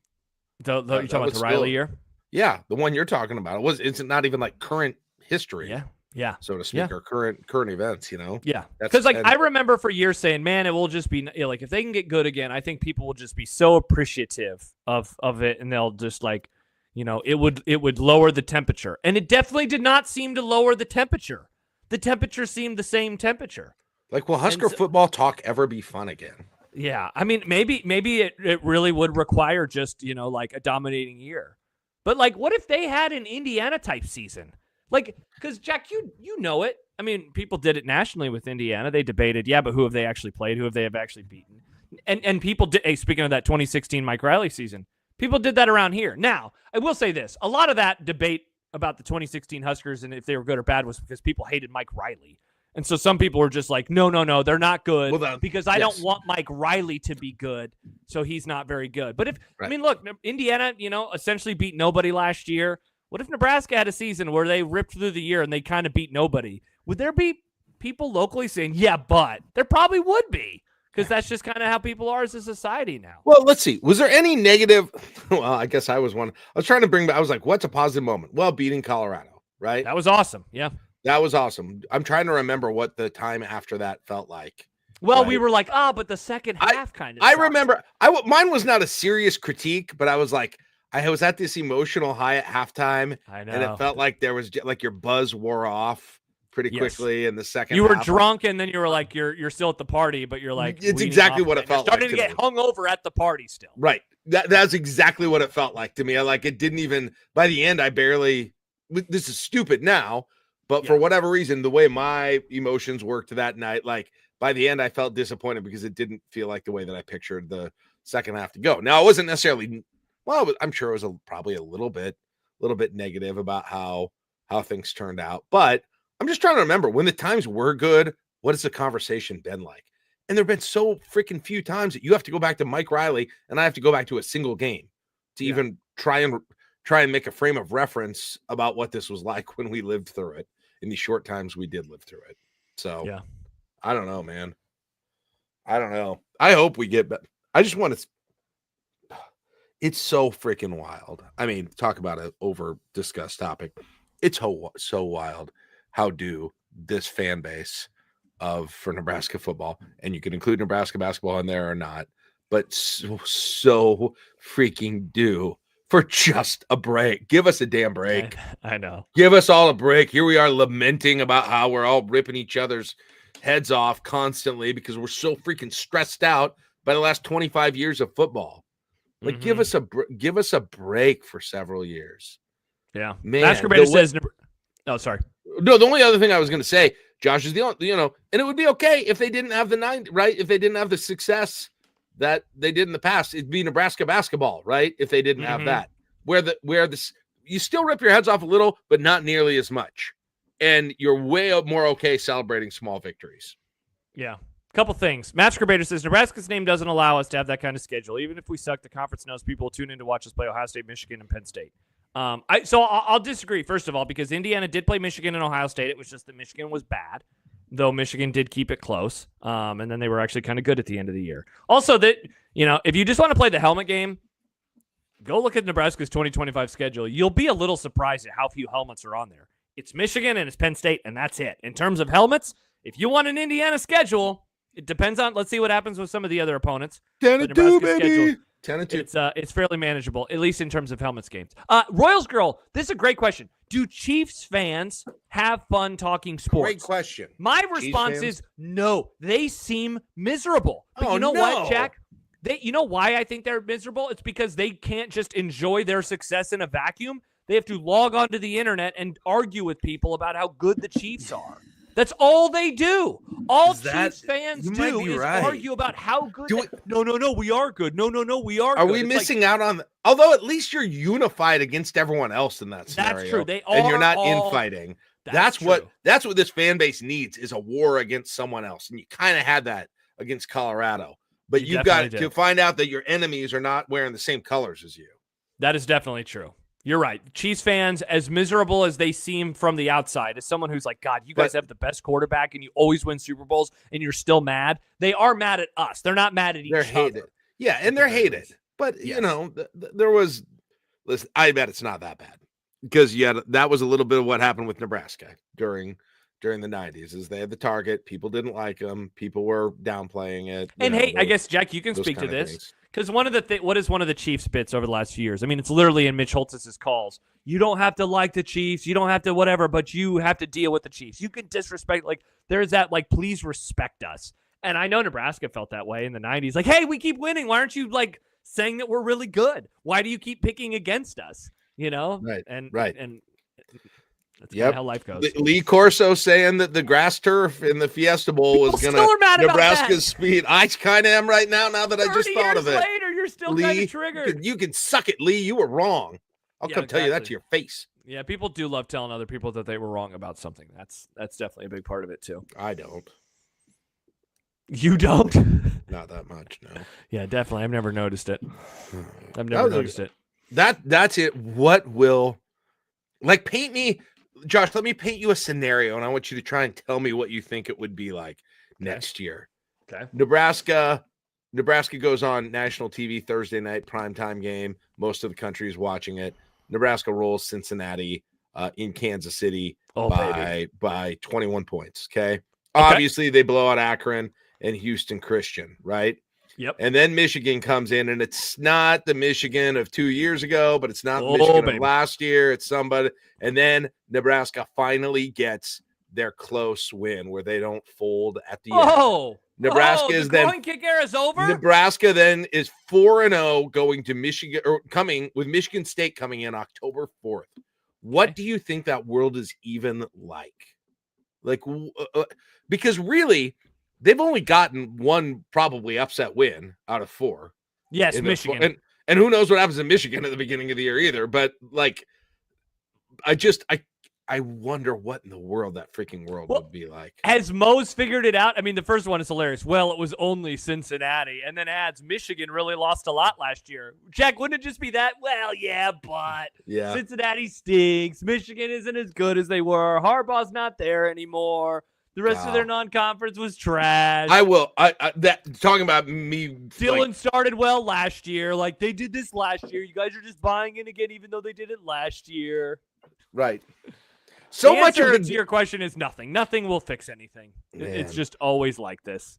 talking about the Riley year. Yeah, the one you're talking about. It's not even like current history. Yeah, so to speak, or current events. Yeah, because like I remember for years saying, man, it will just be like if they can get good again, I think people will just be so appreciative of it, and they'll just like, it would lower the temperature, and it definitely did not seem to lower the temperature. The temperature seemed the same temperature. Like, will Husker football talk ever be fun again? Yeah, I mean, maybe it really would require just like a dominating year. But like, what if they had an Indiana type season? Like, because Jack, you know it. I mean, people did it nationally with Indiana. They debated, but who have they actually played? Who have they actually beaten? And people did. Hey, speaking of that 2016 Mike Riley season, people did that around here. Now, I will say this: a lot of that debate about the 2016 Huskers and if they were good or bad was because people hated Mike Riley. And so some people were just like, no, they're not good because I don't want Mike Riley to be good, so he's not very good. But I mean, look, Indiana, essentially beat nobody last year. What if Nebraska had a season where they ripped through the year and they kind of beat nobody? Would there be people locally saying, yeah, but? There probably would be, because that's just kind of how people are as a society now. Well, let's see. Was there any negative? Well, I guess I was one. I was trying to bring back, I was like, what's a positive moment? Well, beating Colorado, right? That was awesome. Yeah. That was awesome. I'm trying to remember what the time after that felt like. Well, we were like, but the second half kind of. I remember. Mine was not a serious critique, but I was like, I was at this emotional high at halftime. I know, and it felt like there was like your buzz wore off pretty quickly in the second. You were drunk, and then you were like, you're still at the party, but you're like, it's exactly what it felt like. Starting to get hungover at the party still. Right. That's exactly what it felt like to me. It didn't even. By the end, I barely. This is stupid now. But for whatever reason, the way my emotions worked that night, like by the end, I felt disappointed because it didn't feel like the way that I pictured the second half to go. Now, it wasn't necessarily, I'm sure it was probably a little bit negative about how things turned out. But I'm just trying to remember when the times were good, what has the conversation been like? And there have been so freaking few times that you have to go back to Mike Riley and I have to go back to a single game to even try and make a frame of reference about what this was like when we lived through it. In the short times we did live through it. So I don't know, man. I don't know. I hope we get better. I just want to. It's so freaking wild. I mean, talk about an over discussed topic. It's so wild. How do this fan base for Nebraska football, and you can include Nebraska basketball in there or not, but so freaking do. For just a break. Give us a damn break. I know. Give us all a break. Here we are lamenting about how we're all ripping each other's heads off constantly because we're so freaking stressed out by the last 25 years of football. Like, give us a break for several years. Yeah. Man. Masturbator says, oh, sorry. No, the only other thing I was going to say, Josh, is and it would be okay if they didn't have if they didn't have the success that they did in the past. It'd be Nebraska basketball, right? If they didn't have that, where you still rip your heads off a little, but not nearly as much, and you're way more okay celebrating small victories. Yeah, couple things. Masturbator says Nebraska's name doesn't allow us to have that kind of schedule. Even if we suck, the conference knows people will tune in to watch us play Ohio State, Michigan, and Penn State. I'll disagree first of all because Indiana did play Michigan and Ohio State. It was just that Michigan was bad. Though Michigan did keep it close, and then they were actually kind of good at the end of the year. Also, that if you just want to play the helmet game, go look at Nebraska's 2025 schedule. You'll be a little surprised at how few helmets are on there. It's Michigan and it's Penn State, and that's it. In terms of helmets, if you want an Indiana schedule, It depends on. Let's see what happens with some of the other opponents. 10-2, baby. 10-2. It's fairly manageable, at least in terms of helmets games. Royals girl, this is a great question. Do Chiefs fans have fun talking sports? Great question. My response is no. They seem miserable. But you know what, Jack? You know why I think they're miserable? It's because they can't just enjoy their success in a vacuum. They have to log onto the internet and argue with people about how good the Chiefs are. That's all they do. All Chiefs fans do is argue about how good. No, we are good. No, we are. Are we missing out on? Although at least you're unified against everyone else in that scenario. That's true. They are, and you're not infighting. That's what this fan base needs is a war against someone else, and you kind of had that against Colorado. But you've got to find out that your enemies are not wearing the same colors as you. That is definitely true. You're right. Chiefs fans, as miserable as they seem from the outside, as someone who's like, God, you guys have the best quarterback and you always win Super Bowls and you're still mad. They are mad at us. They're not mad at each other. They're hated. Yeah, and they're hated. But, you know, there was – listen, I bet it's not that bad because that was a little bit of what happened with Nebraska during the 90s is they had the target. People didn't like them. People were downplaying it. And, I guess, Jack, you can speak to this. Because what is one of the Chiefs bits over the last few years? I mean, it's literally in Mitch Holtz's calls. You don't have to like the Chiefs. You don't have to whatever, but you have to deal with the Chiefs. You can disrespect. Like, there's that, like, please respect us. And I know Nebraska felt that way in the 90s. Like, hey, we keep winning. Why aren't you, like, saying that we're really good? Why do you keep picking against us? You know? Right. And that's kind of how life goes. Lee Corso saying that the grass turf in the Fiesta Bowl was going to Nebraska's speed. I kind of am right now that I just thought of it. 30 years later, you're still kind of triggered. You can suck it, Lee. You were wrong. I'll come tell you that to your face. Yeah, people do love telling other people that they were wrong about something. That's definitely a big part of it, too. I don't. You don't? Not that much, no. Yeah, definitely. I've never noticed it. That's it. What will... Like, paint me... Josh, let me paint you a scenario, and I want you to try and tell me what you think it would be like next year. Okay. Nebraska goes on national TV Thursday night primetime game. Most of the country is watching it. Nebraska rolls Cincinnati in Kansas City by 21 points. Okay. Obviously, they blow out Akron and Houston Christian, right? Yep. And then Michigan comes in, and it's not the Michigan of 2 years ago, but it's not Michigan of last year. It's somebody. And then Nebraska finally gets their close win where they don't fold at the end. Nebraska is then kick era is over. Nebraska then is 4-0 going to Michigan or coming with Michigan State coming in October 4th. What do you think that world is even like? Like, because really, they've only gotten one probably upset win out of 4. Yes, Michigan. And who knows what happens in Michigan at the beginning of the year either. But like, I wonder what in the world that freaking world would be like. Has Mose figured it out? I mean, the first one is hilarious. Well, it was only Cincinnati. And then adds Michigan really lost a lot last year. Jack, wouldn't it just be that? Well, yeah, but Cincinnati stinks. Michigan isn't as good as they were. Harbaugh's not there anymore. The rest of their non-conference was trash. Talking about me. Dylan started well last year. Like, they did this last year. You guys are just buying in again, even though they did it last year. Right. So much of it to your question is nothing. Nothing will fix anything. Man. It's just always like this.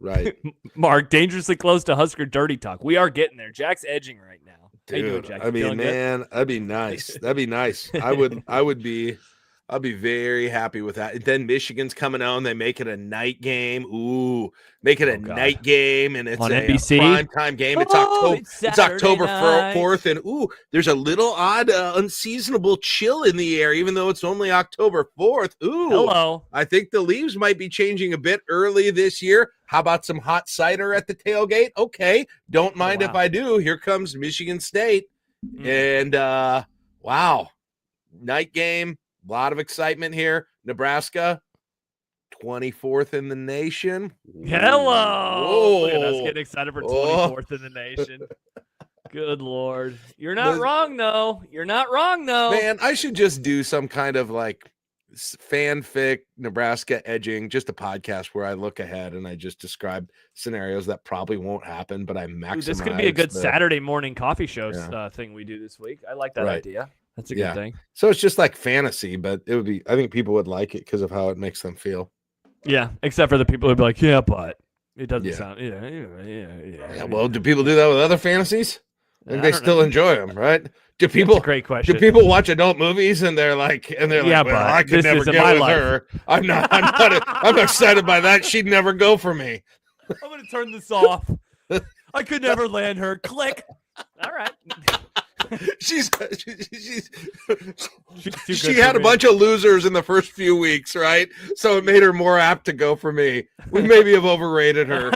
Right. Mark, dangerously close to Husker dirty talk. We are getting there. Jack's edging right now. Dude, how you doing, Jack? I mean, man, good? That'd be nice. That'd be nice. I'd be very happy with that. Then Michigan's coming on. They make it a night game. Ooh, make it a night game, and it's on a NBC primetime game. It's October 4th, and there's a little odd, unseasonable chill in the air, even though it's only October 4th. Ooh, hello. I think the leaves might be changing a bit early this year. How about some hot cider at the tailgate? Okay, don't mind if I do. Here comes Michigan State, and wow, night game. A lot of excitement here. Nebraska, 24th in the nation. Hello. Look at us getting excited for 24th in the nation. Good Lord. You're not wrong, though. Man, I should just do some kind of like fanfic Nebraska edging, just a podcast where I look ahead and I just describe scenarios that probably won't happen, but I maximize. This could be a good Saturday morning coffee show thing we do this week. I like that idea. That's a good thing. So it's just like fantasy, but it would be, I think people would like it because of how it makes them feel. Yeah, except for the people who'd be like, yeah, but. It doesn't Yeah. sound. Yeah. Well, do people do that with other fantasies? I think I they don't still know. enjoy them, right? Do That's a people? great Do question. people watch adult movies and they're like, Yeah, well, but I could this never isn't get my with life. her. I'm not excited by that. She'd never go for me. I'm gonna turn this off. I could never land her. Click. All right. She's She's too she good had for a me. bunch of losers in the first few weeks, right? So it made her more apt to go for me. We maybe have overrated her.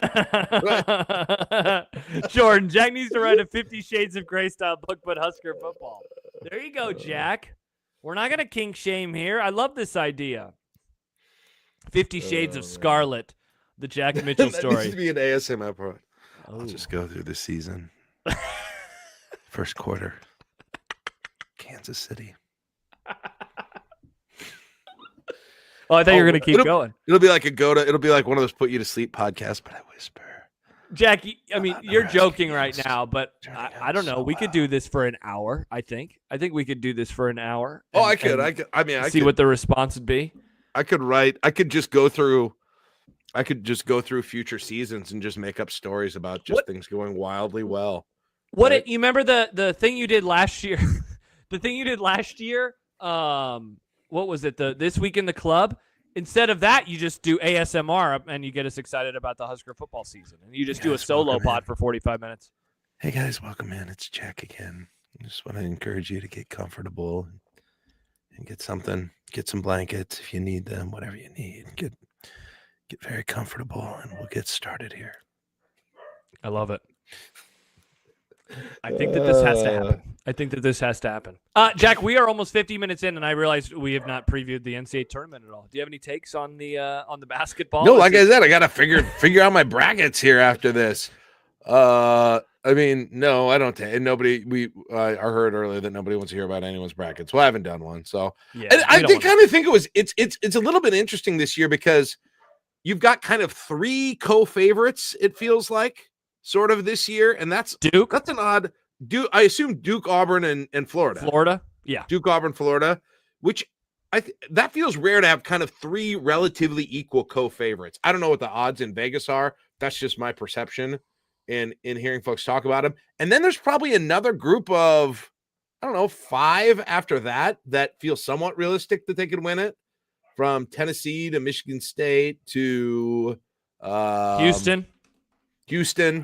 Jordan, Jack needs to write a 50 Shades of Grey style book, but Husker football. There you go, Jack. We're not gonna kink shame here. I love this idea. 50 Shades of Scarlet, the Jack Mitchell That needs story. to be an ASMR part. Oh. I'll just go through the season. First quarter. Kansas City. Oh, I thought you were gonna keep going. It'll be like it'll be like one of those put you to sleep podcasts, but I whisper. Jack, I mean, you're Nebraska joking right games now, but I don't know. so We could do this for an hour, I think. I think we could do this for an hour. Oh, I could. I see could, what the response would be. I could just go through future seasons and just make up stories about just things going wildly well. Right? You remember the thing you did last year? The thing you did last year, what was it? This week in the club? Instead of that, you just do ASMR and you get us excited about the Husker football season. And you just do a solo pod for 45 minutes. Hey guys, welcome in. It's Jack again. I just want to encourage you to get comfortable and get something, get some blankets if you need them, whatever you need. Get very comfortable and we'll get started here. I love it. I think that this has to happen. Jack, we are almost 50 minutes in, and I realized we have not previewed the NCAA tournament at all. Do you have any takes on the basketball? No, like I said, I gotta figure out my brackets here after this. I mean, no, I don't. Nobody. I heard earlier that nobody wants to hear about anyone's brackets. Well, I haven't done one, so yeah. I kind of think it's a little bit interesting this year because you've got kind of three co-favorites. It feels like. Sort of this year, and that's Duke. That's an odd Duke. I assume Duke, Auburn, and Florida. Florida, yeah. Duke, Auburn, Florida, which that feels rare to have kind of three relatively equal co-favorites. I don't know what the odds in Vegas are. That's just my perception in hearing folks talk about them. And then there's probably another group of, I don't know, 5 after that feels somewhat realistic that they could win it, from Tennessee to Michigan State to Houston.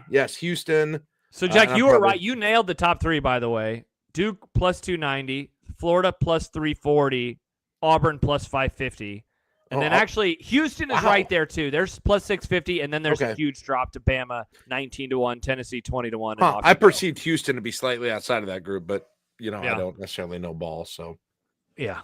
Yes, Houston. So, Jack, you were right. You nailed the top 3, by the way. Duke plus 290, Florida plus 340, Auburn plus 550. And then actually Houston is right there, too. There's plus 650, and then there's a huge drop to Bama, 19-1, Tennessee 20-1. I perceived Houston to be slightly outside of that group, but, I don't necessarily know ball, so. Yeah.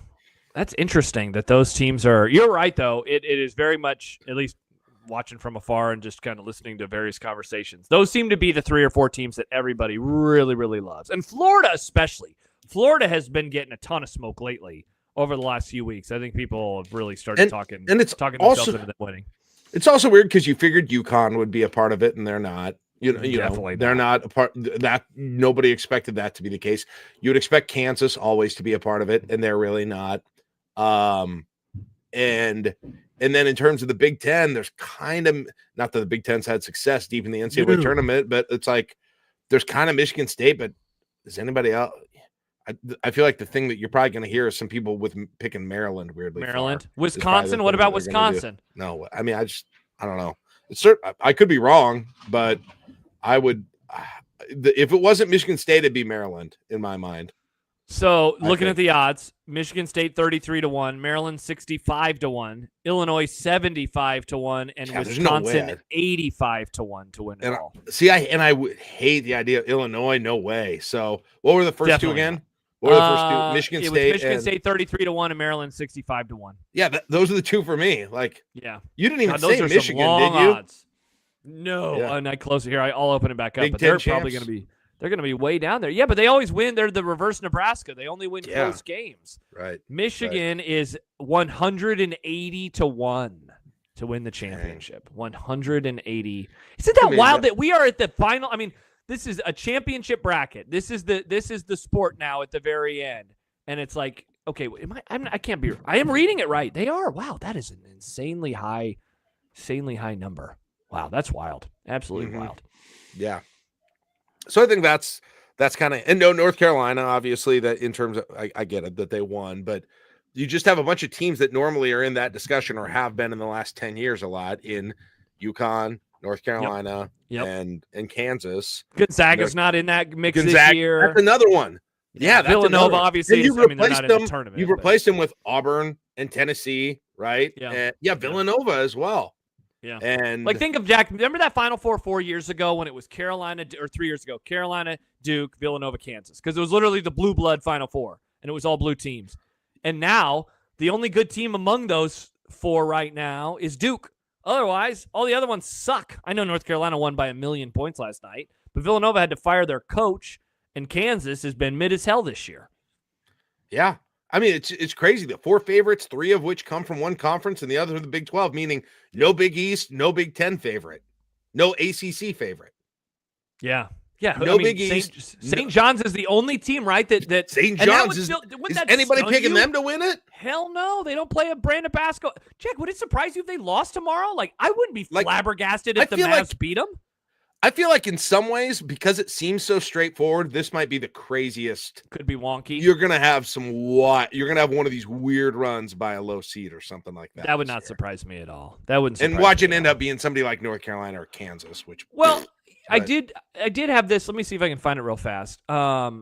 That's interesting that those teams are – you're right, though. It is very much, at least – watching from afar and just kind of listening to various conversations. Those seem to be the 3 or 4 teams that everybody really, really loves. And Florida especially. Florida has been getting a ton of smoke lately over the last few weeks. I think people have really started talking themselves into them winning. It's also weird because you figured UConn would be a part of it, and they're not. They're not a part. That nobody expected that to be the case. You would expect Kansas always to be a part of it, and they're really not. And then in terms of the Big Ten, there's kind of not that the Big Ten's had success deep in the NCAA tournament, but it's like there's kind of Michigan State. But is anybody else? I feel like the thing that you're probably going to hear is some people picking Maryland weirdly. Maryland, Wisconsin. What about Wisconsin? No, I mean I don't know. I could be wrong, but I would if it wasn't Michigan State, it'd be Maryland in my mind. So looking at the odds, Michigan State 33-1, Maryland 65-1, Illinois 75-1, and Wisconsin 85-1 to win it all. See, I would hate the idea of Illinois. No way. So what were the first two again? What were the first two? Michigan State 33-1 and Maryland 65-1. Yeah, those are the two for me. Like, yeah, you didn't even say Michigan, did you? Odds. No, and I close it here. I'll open it back up. But they're probably going to be. They're going to be way down there. Yeah, but they always win. They're the reverse Nebraska. They only win close games. Right. Michigan is 180-1 to win the championship. 180. Isn't that wild that we are at the final? I mean, this is a championship bracket. This is the sport now at the very end. And it's like, okay, I can't be. I am reading it right. They are. Wow, that is an insanely high number. Wow, that's wild. Absolutely wild. Yeah. So I think that's kind of, and no, North Carolina, obviously, that in terms of, I get it that they won, but you just have a bunch of teams that normally are in that discussion or have been in the last 10 years a lot in UConn, North Carolina, and Kansas. Gonzaga's not in that mix this Gonzaga, year. that's another one. Yeah, that's Villanova obviously is. I mean, they're not in the tournament. You've replaced them with Auburn and Tennessee, right? Yeah, and, Villanova as well. Yeah, and like think of Jack. Remember that Final Four 4 years ago when it was Carolina, or 3 years ago, Carolina, Duke, Villanova, Kansas, because it was literally the blue blood Final Four, and it was all blue teams. And now the only good team among those 4 right now is Duke. Otherwise, all the other ones suck. I know North Carolina won by 1,000,000 points last night, but Villanova had to fire their coach, and Kansas has been mid as hell this year. Yeah. I mean, it's crazy. The 4 favorites, 3 of which come from one conference and the other from the Big 12, meaning no Big East, no Big 10 favorite, no ACC favorite. Yeah. Big East. St. John's is the only team, right? That St. John's is anybody picking them to win it? Hell no. They don't play a brand of basketball. Jack, would it surprise you if they lost tomorrow? Like, I wouldn't be flabbergasted if the Mavs beat them. I feel like in some ways, because it seems so straightforward, this might be the craziest. Could be wonky. You're going to have you're going to have one of these weird runs by a low seed or something like that. That would not surprise me at all. That wouldn't surprise me. And watch it end up being somebody like North Carolina or Kansas, which. Well, I did have this. Let me see if I can find it real fast. I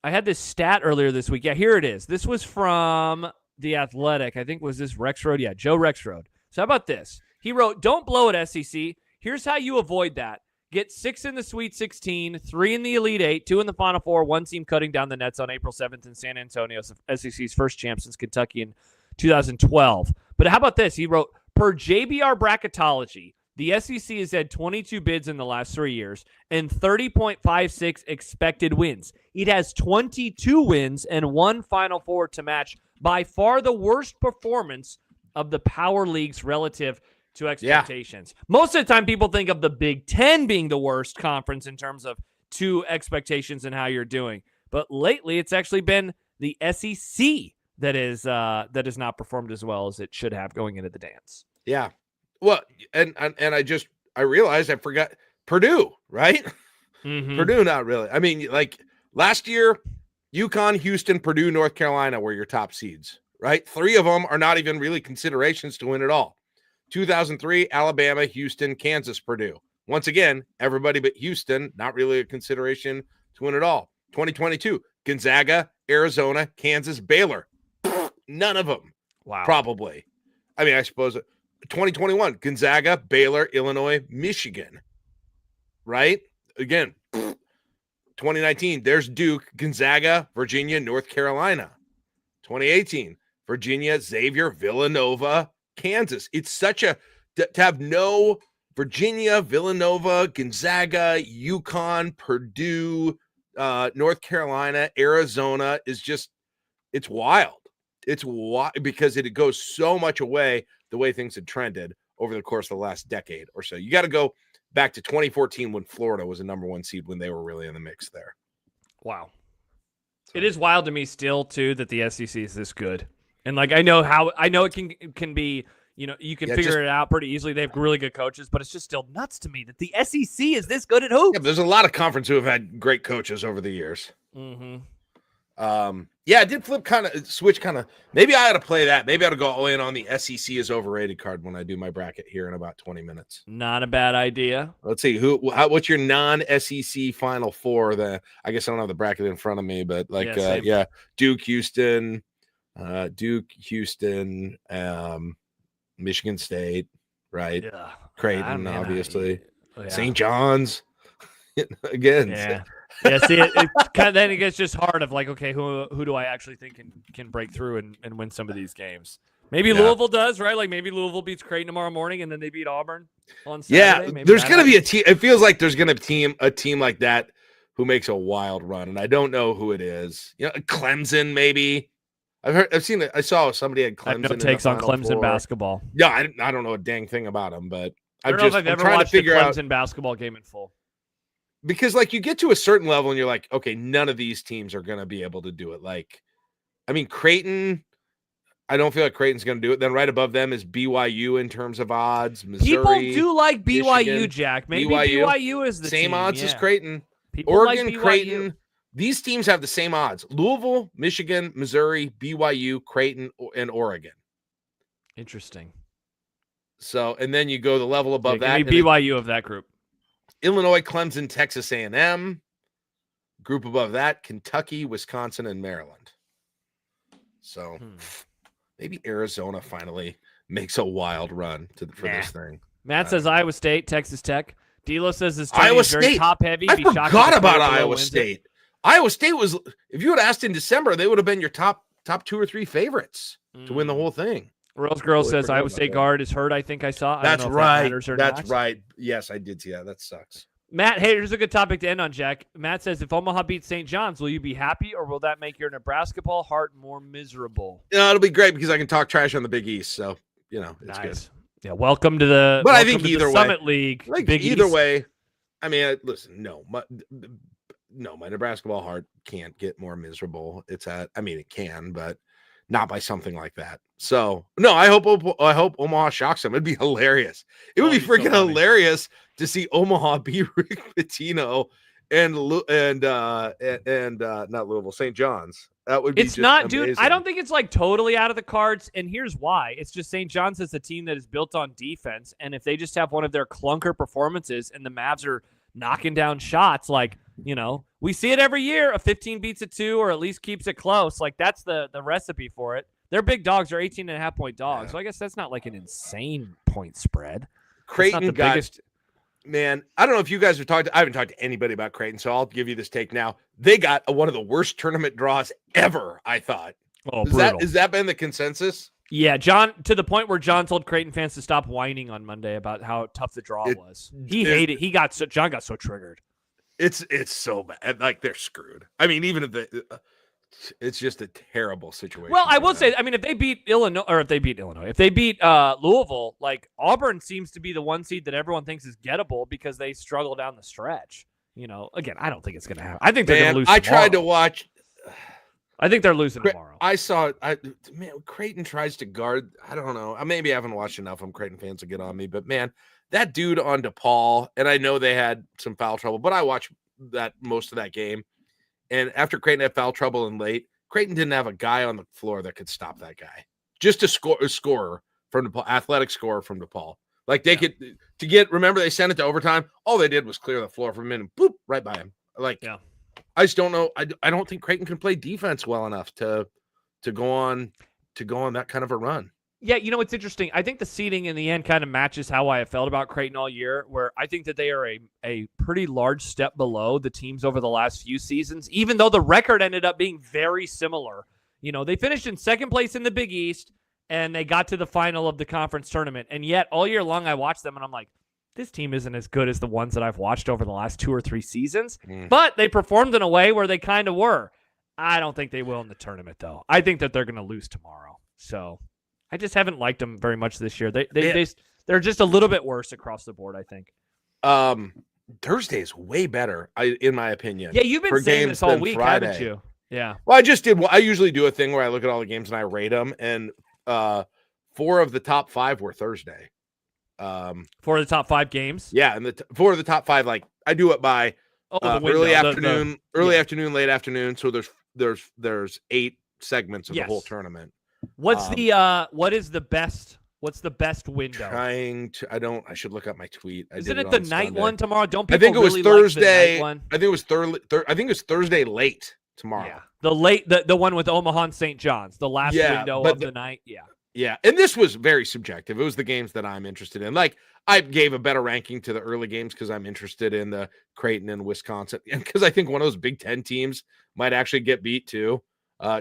had this stat earlier this week. Yeah, here it is. This was from The Athletic. I think was this Rexroad? Yeah, Joe Rexroad. So how about this? He wrote, "Don't blow it, SEC. Here's how you avoid that. Get 6 in the Sweet 16, 3 in the Elite 8, 2 in the Final Four, 1 team cutting down the nets on April 7th in San Antonio, SEC's first champ since Kentucky in 2012. But how about this? He wrote, per JBR bracketology, the SEC has had 22 bids in the last 3 years and 30.56 expected wins. It has 22 wins and 1 Final Four to match, by far the worst performance of the power leagues relative to expectations. Yeah. Most of the time, people think of the Big Ten being the worst conference in terms of to expectations and how you're doing. But lately, it's actually been the SEC that has not performed as well as it should have going into the dance. Yeah. Well, and I realized I forgot Purdue, right? Mm-hmm. Purdue, not really. I mean, like last year, UConn, Houston, Purdue, North Carolina were your top seeds, right? 3 of them are not even really considerations to win it all. 2003, Alabama, Houston, Kansas, Purdue. Once again, everybody but Houston, not really a consideration to win it all. 2022, Gonzaga, Arizona, Kansas, Baylor. None of them. Wow. Probably. I mean, I suppose 2021, Gonzaga, Baylor, Illinois, Michigan. Right? Again, 2019, there's Duke, Gonzaga, Virginia, North Carolina. 2018, Virginia, Xavier, Villanova, Kansas. It's such to have no Virginia, Villanova, Gonzaga, UConn, Purdue, North Carolina, Arizona is just, it's wild. It's wild because it goes so much away the way things had trended over the course of the last decade or so. You got to go back to 2014 when Florida was a number 1 seed when they were really in the mix there. Wow. So. It is wild to me still too that the SEC is this good. And like I know it can be, you know, you can figure it out pretty easily. They have really good coaches, but it's just still nuts to me that the SEC is this good at hoops. Yeah, there's a lot of conferences who have had great coaches over the years. Mm-hmm. Yeah, I did switch. Maybe I ought to play that. Maybe I ought to go all in on the SEC is overrated card when I do my bracket here in about 20 minutes. Not a bad idea. Let's see what's your non-SEC Final Four? I guess I don't have the bracket in front of me, but Duke, Houston, Michigan State, right? Yeah. Creighton, obviously. St. John's again. Yeah. Yeah, see, it kind of then it gets just hard of like, okay, who do I actually think can break through and win some of these games? Maybe Louisville does, right? Like maybe Louisville beats Creighton tomorrow morning, and then they beat Auburn on Saturday. Yeah, there's going to be a team. It feels like there's going to be a team like that who makes a wild run, and I don't know who it is. You know, Clemson maybe. I saw somebody had Clemson. I have no takes on Clemson basketball. Yeah, I don't know a dang thing about them, but I don't know if I've ever watched a Clemson basketball game in full. Because like you get to a certain level and you're like, okay, none of these teams are going to be able to do it. Like, I mean, Creighton, I don't feel like Creighton's going to do it. Then right above them is BYU in terms of odds. People Missouri, do like BYU, Michigan, Jack. Maybe BYU is the same team, odds as yeah. Creighton. People Oregon, like BYU. Creighton. These teams have the same odds. Louisville, Michigan, Missouri, BYU, Creighton, and Oregon. Interesting. So, and then you go the level above that. Give me BYU of that group. Illinois, Clemson, Texas A&M. Group above that, Kentucky, Wisconsin, and Maryland. So maybe Arizona finally makes a wild run for this thing. Matt says Iowa State, Texas Tech. D'Lo says this Iowa is very State. top heavy. I forgot about Iowa State. Iowa State was, if you had asked in December, they would have been your top 2 or 3 favorites to win the whole thing. Rose Girl says Iowa State guard is hurt. I think I saw. That's right. That's right. Yes, I did see that. That sucks. Matt, hey, here's a good topic to end on, Jack. Matt says, if Omaha beats St. John's, will you be happy, or will that make your Nebraska ball heart more miserable? It'll be great because I can talk trash on the the East. So, it's good. Yeah, welcome to the But I think either way, Summit League. Like Big either East. way, I mean, listen, my Nebraska ball heart can't get more miserable. It can, but not by something like that. So, no, I hope Omaha shocks them. It'd be hilarious. It would be freaking hilarious to see Omaha beat Rick Pitino and not Louisville, St. John's. That would be It's not, amazing. dude. I don't think it's like totally out of the cards. And here's why. It's just St. John's is a team that is built on defense. And if they just have one of their clunker performances and the Mavs are knocking down shots, we see it every year. A 15 beats a 2 or at least keeps it close. Like, that's the recipe for it. Their big dogs are 18.5-point dogs. Yeah. So I guess that's not like an insane point spread. Creighton biggest. Man, I don't know if you guys have talked. I haven't talked to anybody about Creighton, so I'll give you this take now. They got one of the worst tournament draws ever, I thought. Oh, has that been the consensus? Yeah, John, to the point where John told Creighton fans to stop whining on Monday about how tough the draw was. He hated. John got so triggered. It's so bad. Like, they're screwed. I mean, even if it's just a terrible situation. Well, I will say, if they beat if they beat Louisville, like, Auburn seems to be the one seed that everyone thinks is gettable because they struggle down the stretch. Again, I don't think it's going to happen. I think they're going to lose tomorrow. Tried to watch. I think they're losing tomorrow. I saw Creighton tries to guard. I don't know. Maybe I haven't watched enough. Creighton fans will get on me, but man, that dude on DePaul, and I know they had some foul trouble, but I watched most of that game. And after Creighton had foul trouble and late, Creighton didn't have a guy on the floor that could stop that guy. Just a scorer from DePaul, athletic scorer from DePaul. Like, they could remember they sent it to overtime. All they did was clear the floor for a minute, boop, right by him. I just don't know. I don't think Creighton can play defense well enough to go on that kind of a run. Yeah, it's interesting. I think the seeding in the end kind of matches how I have felt about Creighton all year, where I think that they are a pretty large step below the teams over the last few seasons, even though the record ended up being very similar. They finished in second place in the Big East, and they got to the final of the conference tournament. And yet, all year long, I watched them, and I'm like, this team isn't as good as the ones that I've watched over the last 2 or 3 seasons. But they performed in a way where they kind of were. I don't think they will in the tournament, though. I think that they're going to lose tomorrow. So I just haven't liked them very much this year. They're just a little bit worse across the board, I think. Thursday is way better, in my opinion. Yeah, you've been saying this all week, Friday. haven't you? Yeah. Well, I just did. I usually do a thing where I look at all the games and I rate them, and 4 of the top 5 were Thursday. 4 of the top 5 games? Yeah, and 4 of the top 5, like, I do it by early afternoon, afternoon, late afternoon. So there's 8 segments of the whole tournament. What's the best window? I should look up my tweet. Isn't it the night one tomorrow? Don't people I think it was really Thursday. Like the night one? I think it was I think it was Thursday late tomorrow. Yeah. The one with Omaha and St. John's, the last window of the night. Yeah. Yeah. And this was very subjective. It was the games that I'm interested in. Like, I gave a better ranking to the early games because I'm interested in the Creighton and Wisconsin. And because I think one of those Big Ten teams might actually get beat too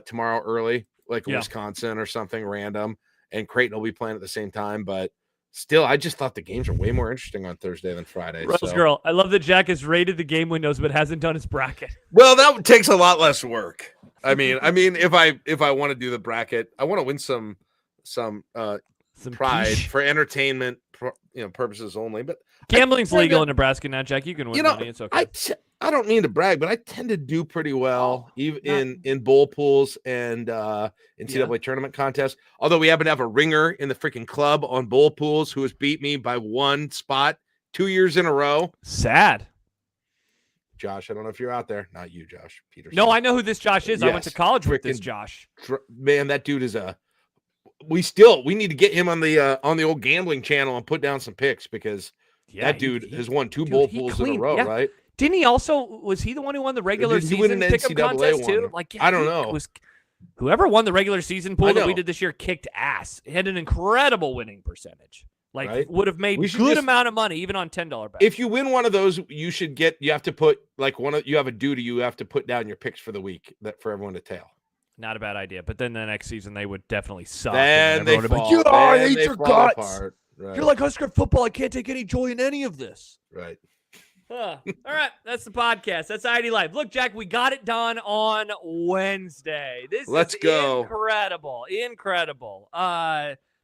tomorrow early, like Wisconsin or something random. And Creighton will be playing at the same time. But still, I just thought the games are way more interesting on Thursday than Friday. Rose Girl, I love that Jack has rated the game windows but hasn't done his bracket. Well, that takes a lot less work. I mean, if I want to do the bracket, I want to win some pride for entertainment, purposes only. But gambling's legal in Nebraska now, Jack. You can win money. It's okay. I don't mean to brag, but I tend to do pretty well, even in bowl pools and NCAA tournament contests. Although we happen to have a ringer in the freaking club on bowl pools who has beat me by 1 spot 2 years in a row. Sad. Josh, I don't know if you're out there. Not you, Josh Peterson. No, I know who this Josh is. Yes. I went to college with this Josh. Man, that dude is we need to get him on the old gambling channel and put down some picks because that dude has won 2 bowl pools in a row, right? Didn't he also, was he the one who won the regular season pick'em contest too? Like, I don't know. It was whoever won the regular season pool that we did this year kicked ass. It had an incredible winning percentage. Like, would have made good amount of money even on $10 bets. If you win one of those, you have to put you have a duty. You have to put down your picks for the week for everyone to tail. Not a bad idea. But then the next season they would definitely suck. Then they fall. Like, I hate your guts. Apart. Right. You're like Husker football. I can't take any joy in any of this. Right. All right, that's the podcast. That's I-80 Live. Look, Jack, we got it done on Wednesday. Let's go. Incredible.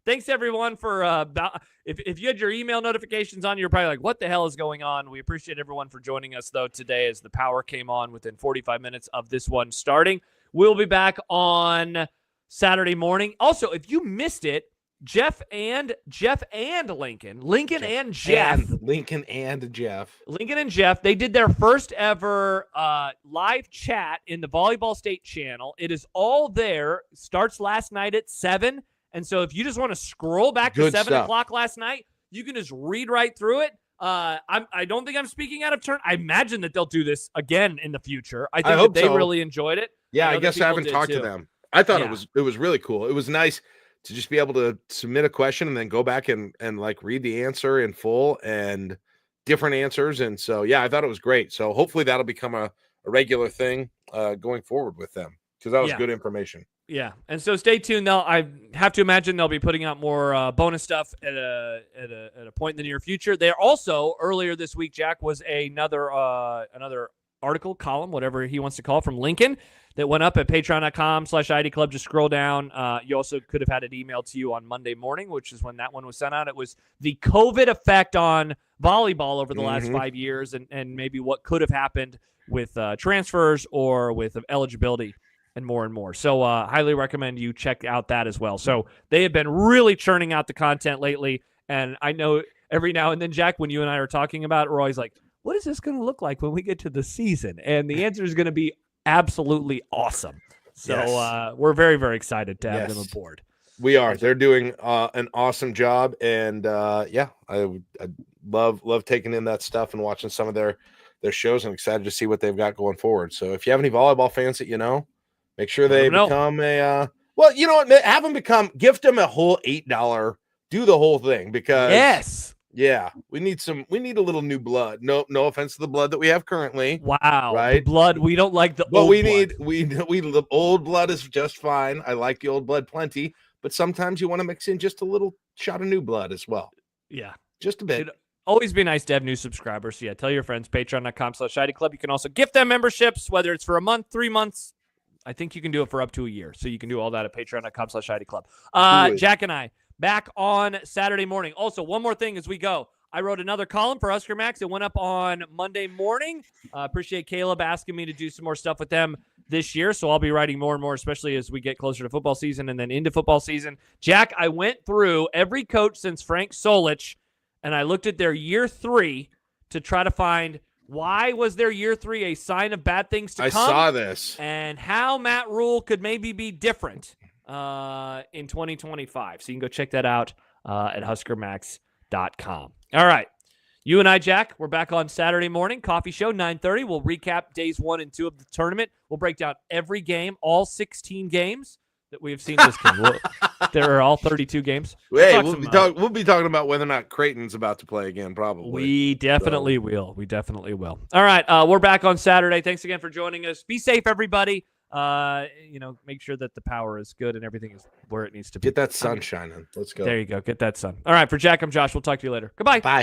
Thanks everyone for if you had your email notifications on, you're probably like, what the hell is going on? We appreciate everyone for joining us though today as the power came on within 45 minutes of this one starting. We'll be back on Saturday morning. Also, if you missed it, Lincoln and Jeff, they did their first ever live chat in the Volleyball State channel. It is all there. Starts last night at 7. And so if you just want to scroll back to 7 o'clock last night, you can just read right through it. I don't think I'm speaking out of turn. I imagine that they'll do this again in the future. I think that they really enjoyed it. Yeah, I guess I haven't talked to them. I thought it was really cool. It was nice to just be able to submit a question and then go back and like read the answer in full and different answers. And so, yeah, I thought it was great. So hopefully that'll become a regular thing going forward with them because that was good information. Yeah. And so stay tuned. I have to imagine they'll be putting out more bonus stuff at a point in the near future. They're also earlier this week, Jack, was another article, column, whatever he wants to call it, from Lincoln that went up at patreon.com/I-80 Club. Just scroll down. You also could have had it emailed to you on Monday morning, which is when that one was sent out. It was the COVID effect on volleyball over the last 5 years and maybe what could have happened with transfers or with eligibility and more. So highly recommend you check out that as well. So they have been really churning out the content lately. And I know every now and then, Jack, when you and I are talking about it, we're always like, what is this going to look like when we get to the season? And the answer is going to be absolutely awesome. So we're very, very excited to have them aboard. We are. They're doing an awesome job. And I love taking in that stuff and watching some of their shows and excited to see what they've got going forward. So if you have any volleyball fans that you know, make sure they become have them gift them a whole $8, do the whole thing because we need a little new blood. No offense to the blood that we have currently. Wow. Right. The blood. We don't like the old blood. The old blood is just fine. I like the old blood plenty, but sometimes you want to mix in just a little shot of new blood as well. Yeah. Just a bit. It'd always be nice to have new subscribers. So tell your friends, patreon.com/I-80 Club. You can also gift them memberships, whether it's for a month, 3 months. I think you can do it for up to a year. So you can do all that at patreon.com/I-80 Club. Jack and I back on Saturday morning. Also, one more thing as we go. I wrote another column for Husker Max. It went up on Monday morning. Appreciate Caleb asking me to do some more stuff with them this year. So I'll be writing more and more, especially as we get closer to football season and then into football season. Jack, I went through every coach since Frank Solich, and I looked at their year 3 to try to find why was their year 3 a sign of bad things to come. I saw this. And how Matt Rule could maybe be different in 2025. So you can go check that out at huskermax.com. All right. You and I, Jack, we're back on Saturday morning. Coffee show, 9:30. We'll recap days 1 and 2 of the tournament. We'll break down every game, all 16 games that we have seen this game. There are all 32 games. We'll be talking about whether or not Creighton's about to play again, probably. We definitely will. All right. We're back on Saturday. Thanks again for joining us. Be safe, everybody. Make sure that the power is good and everything is where it needs to be. Get that sun shining. Let's go. There you go. Get that sun. All right. For Jack, I'm Josh. We'll talk to you later. Goodbye. Bye.